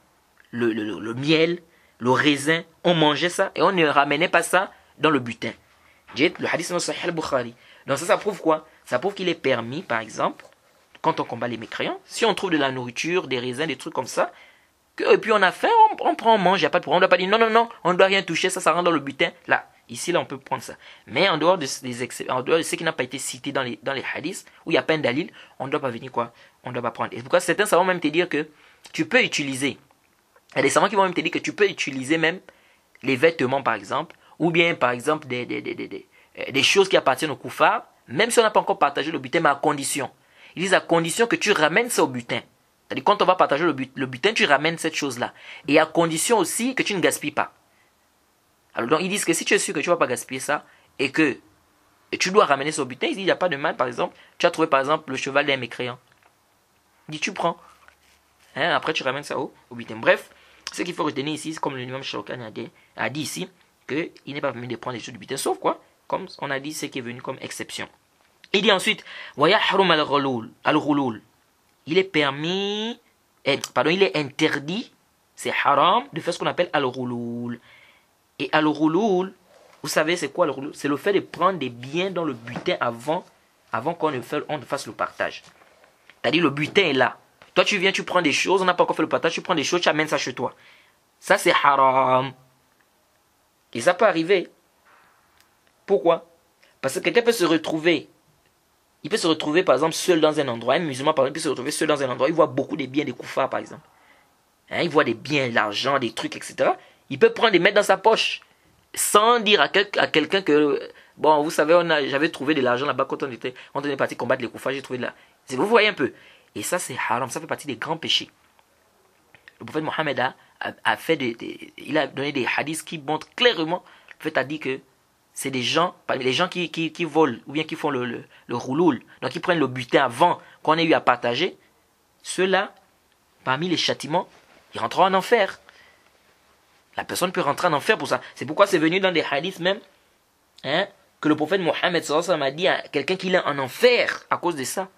le miel, le raisin, on mangeait ça et on ne ramenait pas ça dans le butin. Le hadith c'est dans le Sahih al-Bukhari. Donc ça prouve quoi? Ça prouve qu'il est permis, par exemple, quand on combat les mécréants, si on trouve de la nourriture, des raisins, des trucs comme ça, et puis on a faim, on prend, on mange, il n'y a pas de problème. On ne doit pas dire non, on ne doit rien toucher, ça rentre dans le butin. Là, ici, là, on peut prendre ça. Mais en dehors de ce qui n'a pas été cité dans les hadiths, où il n'y a pas un dalil, on ne doit pas venir quoi? On ne doit pas prendre. Et pourquoi certains savants même te dire que tu peux utiliser. Il y a des savants qui vont même te dire que tu peux utiliser même les vêtements, par exemple, ou bien, par exemple, des choses qui appartiennent aux koufars, même si on n'a pas encore partagé le butin, mais à condition. Ils disent à condition que tu ramènes ça au butin. C'est-à-dire quand on va partager le butin, tu ramènes cette chose-là. Et à condition aussi que tu ne gaspilles pas. Alors donc ils disent que si tu es sûr que tu ne vas pas gaspiller ça et que tu dois ramener ça au butin, ils disent il n'y a pas de mal. Par exemple, tu as trouvé par exemple le cheval d'un mécréant. Il dit tu prends. Après tu ramènes ça au butin. Bref, ce qu'il faut retenir ici, comme l'imam Shawkani a dit ici, qu'il n'est pas permis de prendre les choses du butin. Sauf quoi? Comme on a dit, ce qui est venu comme exception. Il dit ensuite, il est permis il est interdit, c'est haram, de faire ce qu'on appelle al-ghulul. Et al-ghulul, vous savez c'est quoi al-ghulul? C'est le fait de prendre des biens dans le butin avant qu'on ne fasse le partage. C'est-à-dire le butin est là. Toi tu viens, tu prends des choses, on n'a pas encore fait le partage, tu prends des choses, tu amènes ça chez toi. Ça c'est haram. Et ça peut arriver. Pourquoi? Parce que quelqu'un peut se retrouver. Il peut se retrouver par exemple seul dans un endroit. Un musulman par exemple peut se retrouver seul dans un endroit. Il voit beaucoup de biens des koufars par exemple. Il voit des biens, l'argent, des trucs, etc. Il peut prendre et mettre dans sa poche. Sans dire à quelqu'un que... Bon, vous savez, j'avais trouvé de l'argent là-bas quand on est parti combattre les koufars. J'ai trouvé de la... Vous voyez un peu. Et ça c'est haram. Ça fait partie des grands péchés. Le prophète Mohammed il a donné des hadiths qui montrent clairement. Le prophète a dit que c'est des gens, parmi les gens qui volent ou bien qui font le rouloul, donc ils prennent le butin avant qu'on ait eu à partager, ceux-là, parmi les châtiments, ils rentreront en enfer. La personne peut rentrer en enfer pour ça. C'est pourquoi c'est venu dans des hadiths même, que le prophète Mohammed sallallahu alayhi wa sallam a dit à quelqu'un qu'il est en enfer à cause de ça.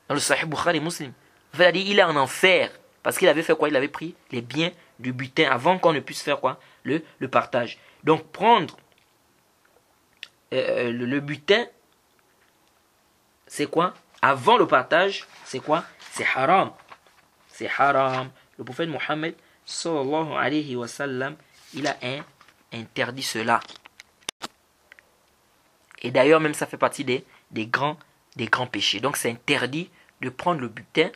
Dans le Sahih Bukhari Muslim. Le prophète a dit il est en enfer parce qu'il avait fait quoi? Il avait pris les biens du butin avant qu'on ne puisse faire quoi? Le partage. Donc prendre le butin, c'est quoi? Avant le partage, c'est quoi? C'est haram. C'est haram. Le prophète Mohammed sallallahu alayhi wa sallam, il a interdit cela. Et d'ailleurs, même ça fait partie des grands péchés. Donc c'est interdit de prendre le butin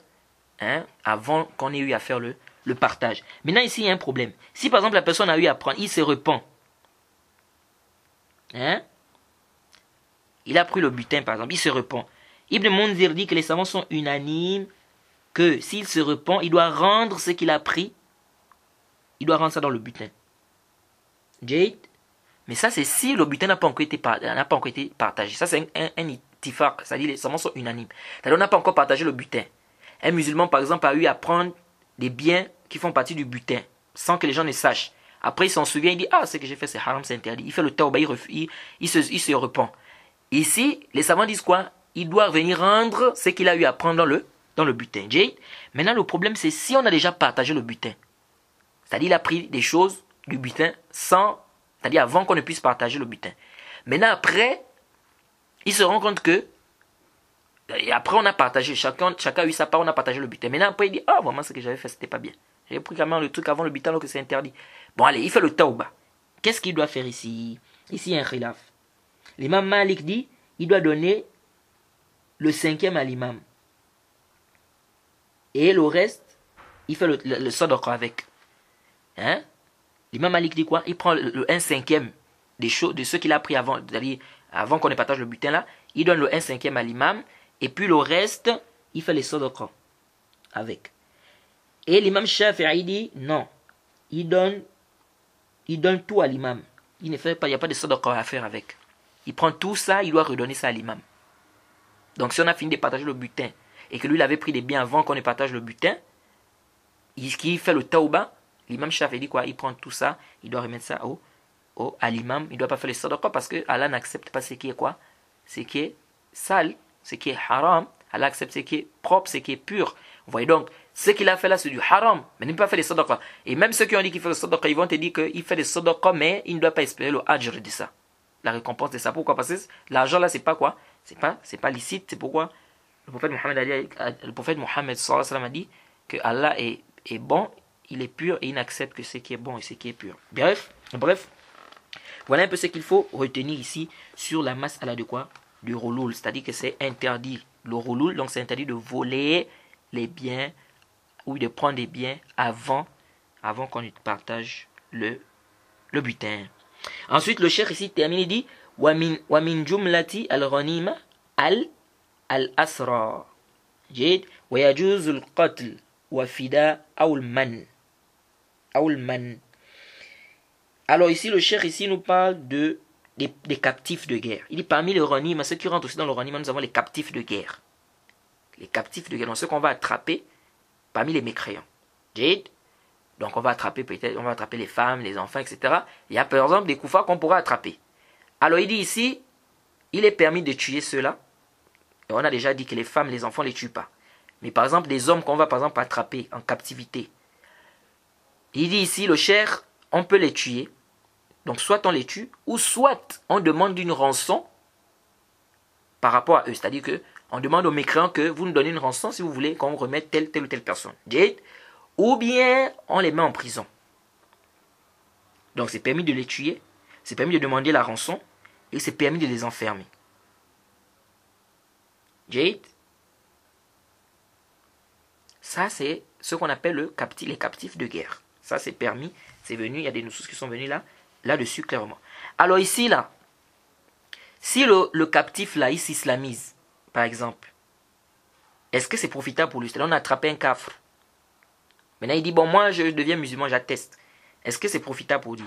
avant qu'on ait eu à faire le partage. Maintenant ici, il y a un problème. Si par exemple la personne a eu à prendre, il se repent. Il a pris le butin par exemple, il se repent. Ibn Munzir dit que les savants sont unanimes que s'il se repent, il doit rendre ce qu'il a pris. Il doit rendre ça dans le butin. Jade. Mais ça c'est si le butin n'a pas encore été partagé. Ça c'est un ittifaq, c'est-à-dire les savants sont unanimes. C'est-à-dire on n'a pas encore partagé le butin. Un musulman par exemple a eu à prendre des biens qui font partie du butin sans que les gens ne sachent. Après il s'en souvient, il dit ah ce que j'ai fait c'est haram, c'est interdit. Il fait le tawbah, il se repent. Ici, les savants disent quoi? Il doit venir rendre ce qu'il a eu à prendre dans le butin. Maintenant, le problème, c'est si on a déjà partagé le butin. C'est-à-dire, il a pris des choses du butin c'est-à-dire avant qu'on ne puisse partager le butin. Maintenant, après, il se rend compte que, et après, on a partagé, chacun a eu sa part, on a partagé le butin. Maintenant, après, il dit, ah, vraiment, ce que j'avais fait, c'était pas bien. J'ai pris quand même le truc avant le butin, alors que c'est interdit. Bon, allez, il fait le tawbah. Qu'est-ce qu'il doit faire ici? Ici, il y a un khilaf. L'imam Malik dit, il doit donner le 5e à l'imam. Et le reste, il fait le sadaqa avec. L'imam Malik dit quoi? Il prend le 1/5 de ce qu'il a pris avant, c'est-à-dire avant qu'on ne partage le butin là, il donne le 1/5 à l'imam, et puis le reste, il fait les sadaqa avec. Et l'imam Shafi'i dit, non, il donne tout à l'imam. Il n'y a pas de sadaqa à faire avec. Il prend tout ça, il doit redonner ça à l'imam. Donc si on a fini de partager le butin et que lui il avait pris des biens avant qu'on ne partage le butin, il fait le tawbah, l'imam Shafi'i dit quoi? Il prend tout ça, il doit remettre ça à l'imam, il ne doit pas faire les sadaqa parce que Allah n'accepte pas ce qui est quoi? Ce qui est sale, ce qui est haram. Allah accepte ce qui est propre, ce qui est pur. Vous voyez donc, ce qu'il a fait là c'est du haram, mais il ne peut pas faire les sadaqa. Et même ceux qui ont dit qu'il fait le sadaqa, ils vont te dire qu'il fait les sadaqa, mais il ne doit pas espérer le ajr de ça. La récompense de ça. Pourquoi? Parce que l'argent là c'est pas quoi? C'est pas licite. C'est pourquoi le prophète Mohammed sallallahu alayhi wa sallam a dit que Allah est bon, il est pur et il n'accepte que ce qui est bon et ce qui est pur. Bref, voilà un peu ce qu'il faut retenir ici sur la mas'ala de quoi? Du rouloul, c'est-à-dire que c'est interdit. Le rouloul, donc c'est interdit de voler les biens ou de prendre des biens avant qu'on partage le butin. Ensuite, le cheikh ici termine et dit wa min jumlati al-ghanima al-asra. Jid wa yajuz al-qatl wa fida aw al-man. Alors ici, le cheikh ici nous parle des captifs de guerre. Il dit parmi les ghanima, ceux qui rentrent aussi dans le ghanima, nous avons les captifs de guerre. Les captifs de guerre, donc ceux qu'on va attraper parmi les mécréants. Jid. Donc on va attraper les femmes, les enfants, etc. Il y a par exemple des koufars qu'on pourra attraper. Alors il dit ici, il est permis de tuer ceux-là. Et on a déjà dit que les femmes, les enfants ne les tuent pas. Mais par exemple, des hommes qu'on va par exemple attraper en captivité. Il dit ici, le cher, on peut les tuer. Donc soit on les tue, ou soit on demande une rançon par rapport à eux. C'est-à-dire que on demande aux mécréants que vous nous donnez une rançon si vous voulez qu'on vous remette telle ou telle personne. Ou bien on les met en prison. Donc c'est permis de les tuer, c'est permis de demander la rançon, et c'est permis de les enfermer. Jade. Ça c'est ce qu'on appelle les captifs de guerre. Ça c'est permis, c'est venu, il y a des notions qui sont venues là-dessus clairement. Alors ici là, si le captif là il s'islamise, par exemple, est-ce que c'est profitable pour lui? C'est-à-dire on a attrapé un kafr. Maintenant il dit bon moi je deviens musulman, j'atteste. Est-ce que c'est profitable pour lui?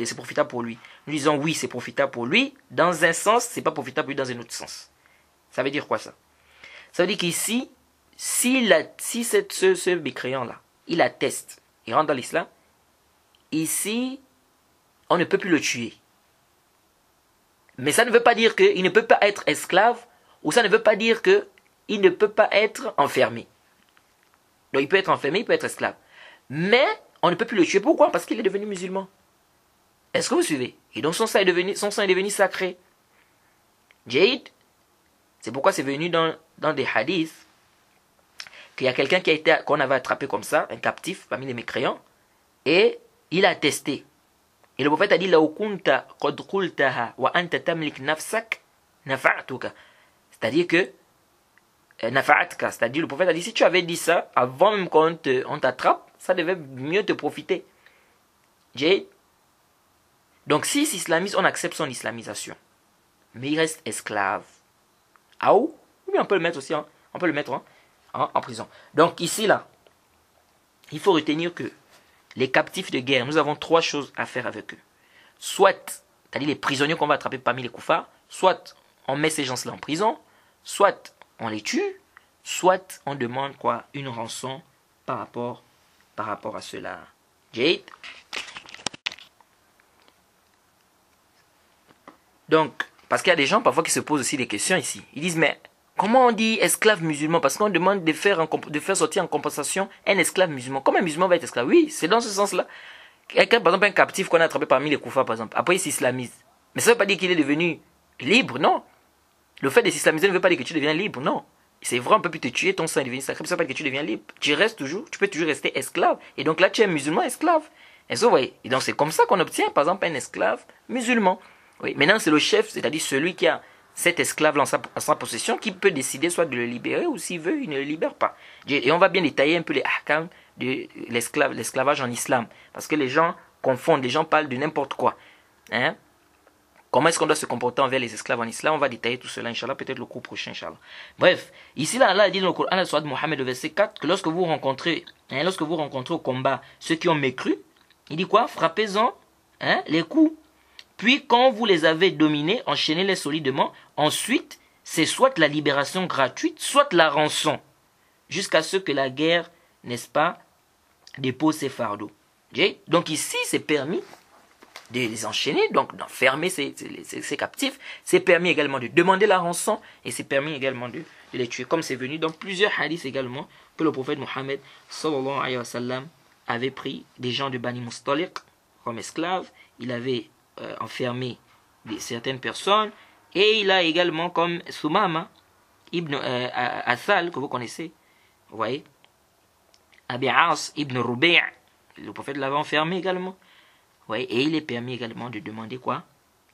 C'est profitable pour lui. Nous disons oui, c'est profitable pour lui. Dans un sens, c'est pas profitable pour lui dans un autre sens. Ça veut dire quoi ça? Ça veut dire qu'ici, si ce mécréant-là, il atteste, il rentre dans l'islam, ici, on ne peut plus le tuer. Mais ça ne veut pas dire qu'il ne peut pas être esclave, ou ça ne veut pas dire qu'il ne peut pas être enfermé. Donc il peut être enfermé, il peut être esclave. Mais on ne peut plus le tuer. Pourquoi? Parce qu'il est devenu musulman. Est-ce que vous suivez? Et donc son sang est devenu sacré. Jade, c'est pourquoi c'est venu dans des hadiths qu'il y a quelqu'un qu'on avait attrapé comme ça, un captif parmi les mécréants, et il a testé. Et le prophète a dit c'est-à-dire que c'est-à-dire le prophète a dit si tu avais dit ça avant même qu'on t'attrape, ça devait mieux te profiter. Jade. Donc s'il s'islamise, on accepte son islamisation. Mais il reste esclave. Ah ou bien on peut le mettre aussi, on peut le mettre en prison. Donc ici là, il faut retenir que les captifs de guerre, nous avons trois choses à faire avec eux. Soit, c'est-à-dire les prisonniers qu'on va attraper parmi les koufars, soit on met ces gens-là en prison, soit on les tue, soit on demande quoi, une rançon par rapport à cela. Jade. Donc, parce qu'il y a des gens parfois qui se posent aussi des questions ici. Ils disent, mais comment on dit esclave musulman? Parce qu'on demande de faire sortir en compensation un esclave musulman. Comment un musulman va être esclave? Oui, c'est dans ce sens-là. Quelqu'un, par exemple, un captif qu'on a attrapé parmi les koufars, par exemple, après il s'islamise. Mais ça ne veut pas dire qu'il est devenu libre, non. Le fait de s'islamiser ne veut pas dire que tu deviens libre, non. C'est vrai, on peut plus te tuer, ton sang est devenu sacré, ça ne veut pas dire que tu deviens libre. Tu peux toujours rester esclave. Et donc là, tu es un musulman esclave. Est-ce que vous voyez? Et donc c'est comme ça qu'on obtient, par exemple, un esclave musulman. Oui, maintenant c'est le chef, c'est-à-dire celui qui a cet esclave en sa possession, qui peut décider soit de le libérer ou s'il veut, il ne le libère pas. Et on va bien détailler un peu les ahkam de l'esclavage en islam. Parce que les gens confondent, les gens parlent de n'importe quoi. Hein? Comment est-ce qu'on doit se comporter envers les esclaves en islam? On va détailler tout cela, Inch'Allah, peut-être le cours prochain, Inch'Allah. Bref, ici, là, Allah dit dans le Coran, la sourate Mohammed, le verset 4, que lorsque vous rencontrez au combat ceux qui ont mécru, il dit quoi? Frappez-en les coups. Puis, quand vous les avez dominés, enchaînez-les solidement. Ensuite, c'est soit la libération gratuite, soit la rançon. Jusqu'à ce que la guerre, n'est-ce pas, dépose ses fardeaux. Donc ici, c'est permis de les enchaîner, donc d'enfermer ces captifs. C'est permis également de demander la rançon et c'est permis également de les tuer. Comme c'est venu dans plusieurs hadiths également, que le prophète Mohammed sallallahu alayhi wa sallam avait pris des gens de Bani Mustaliq comme esclaves. Il avait enfermé certaines personnes et il a également comme Soumama ibn Asal, que vous connaissez, vous voyez, Abi As ibn Rubai', le prophète l'avait enfermé également. Ouais, et il est permis également de demander quoi?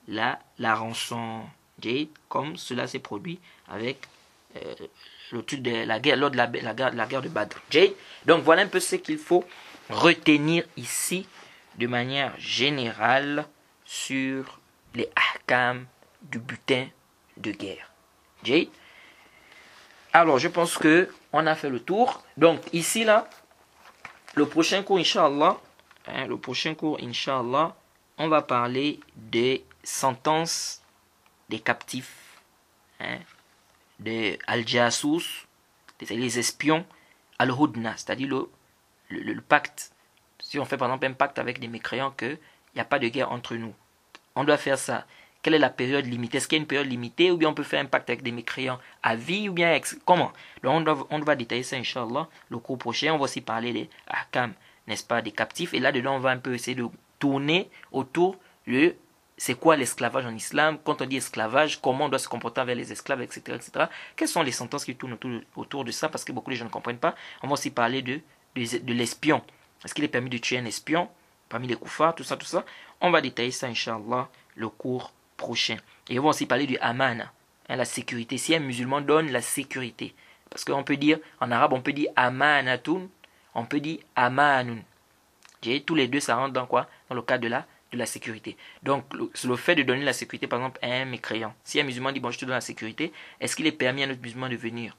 La rançon. Comme cela s'est produit avec la guerre, lors de la guerre de Badr. Donc voilà un peu ce qu'il faut retenir ici de manière générale sur les ahkam du butin de guerre. Alors je pense que on a fait le tour. Donc ici là, le prochain cours, Inch'Allah, on va parler des sentences des captifs, des al-Jasus, les espions, al-Hudna, c'est-à-dire le pacte. Si on fait par exemple un pacte avec des mécréants qu'il n'y a pas de guerre entre nous, on doit faire ça. Quelle est la période limitée? Est-ce qu'il y a une période limitée ou bien on peut faire un pacte avec des mécréants à vie ou bien comment? Donc on va détailler ça, Inch'Allah, le cours prochain. On va aussi parler des ahkam, n'est-ce pas, des captifs. Et là-dedans, on va un peu essayer de tourner autour de c'est quoi l'esclavage en islam? Quand on dit esclavage, comment on doit se comporter avec les esclaves, etc., etc. Quelles sont les sentences qui tournent autour de ça? Parce que beaucoup de gens ne comprennent pas. On va aussi parler de l'espion. Est-ce qu'il est permis de tuer un espion parmi les koufars, tout ça, tout ça? On va détailler ça, Inch'Allah, le cours prochain. Et on va aussi parler du amana, hein, la sécurité. Si un musulman donne la sécurité, parce qu'on peut dire, en arabe, on peut dire amanatun, on peut dire amanun. Tous les deux, ça rentre dans quoi? Dans le cadre de la sécurité. Donc, le fait de donner la sécurité, par exemple, à un mécréant. Si un musulman dit, bon, je te donne la sécurité, est-ce qu'il est permis à un autre musulman de venir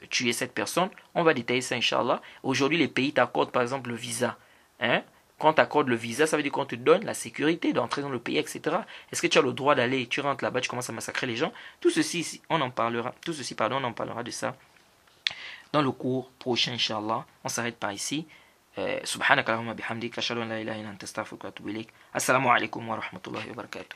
tuer cette personne? On va détailler ça, Inch'Allah. Aujourd'hui, les pays t'accordent, par exemple, le visa. Hein? Quand tu accordes le visa, ça veut dire qu'on te donne la sécurité d'entrer dans le pays, etc. Est-ce que tu as le droit d'aller, tu rentres là-bas, tu commences à massacrer les gens? Tout ceci, on en parlera. Tout ceci, pardon, on en parlera de ça dans le cours prochain, Inch'Allah. On s'arrête par ici. سبحانك اللهم بحمدك أشهد أن لا إله إلا أنت أستغفرك وأتوب إليك السلام عليكم ورحمة الله وبركاته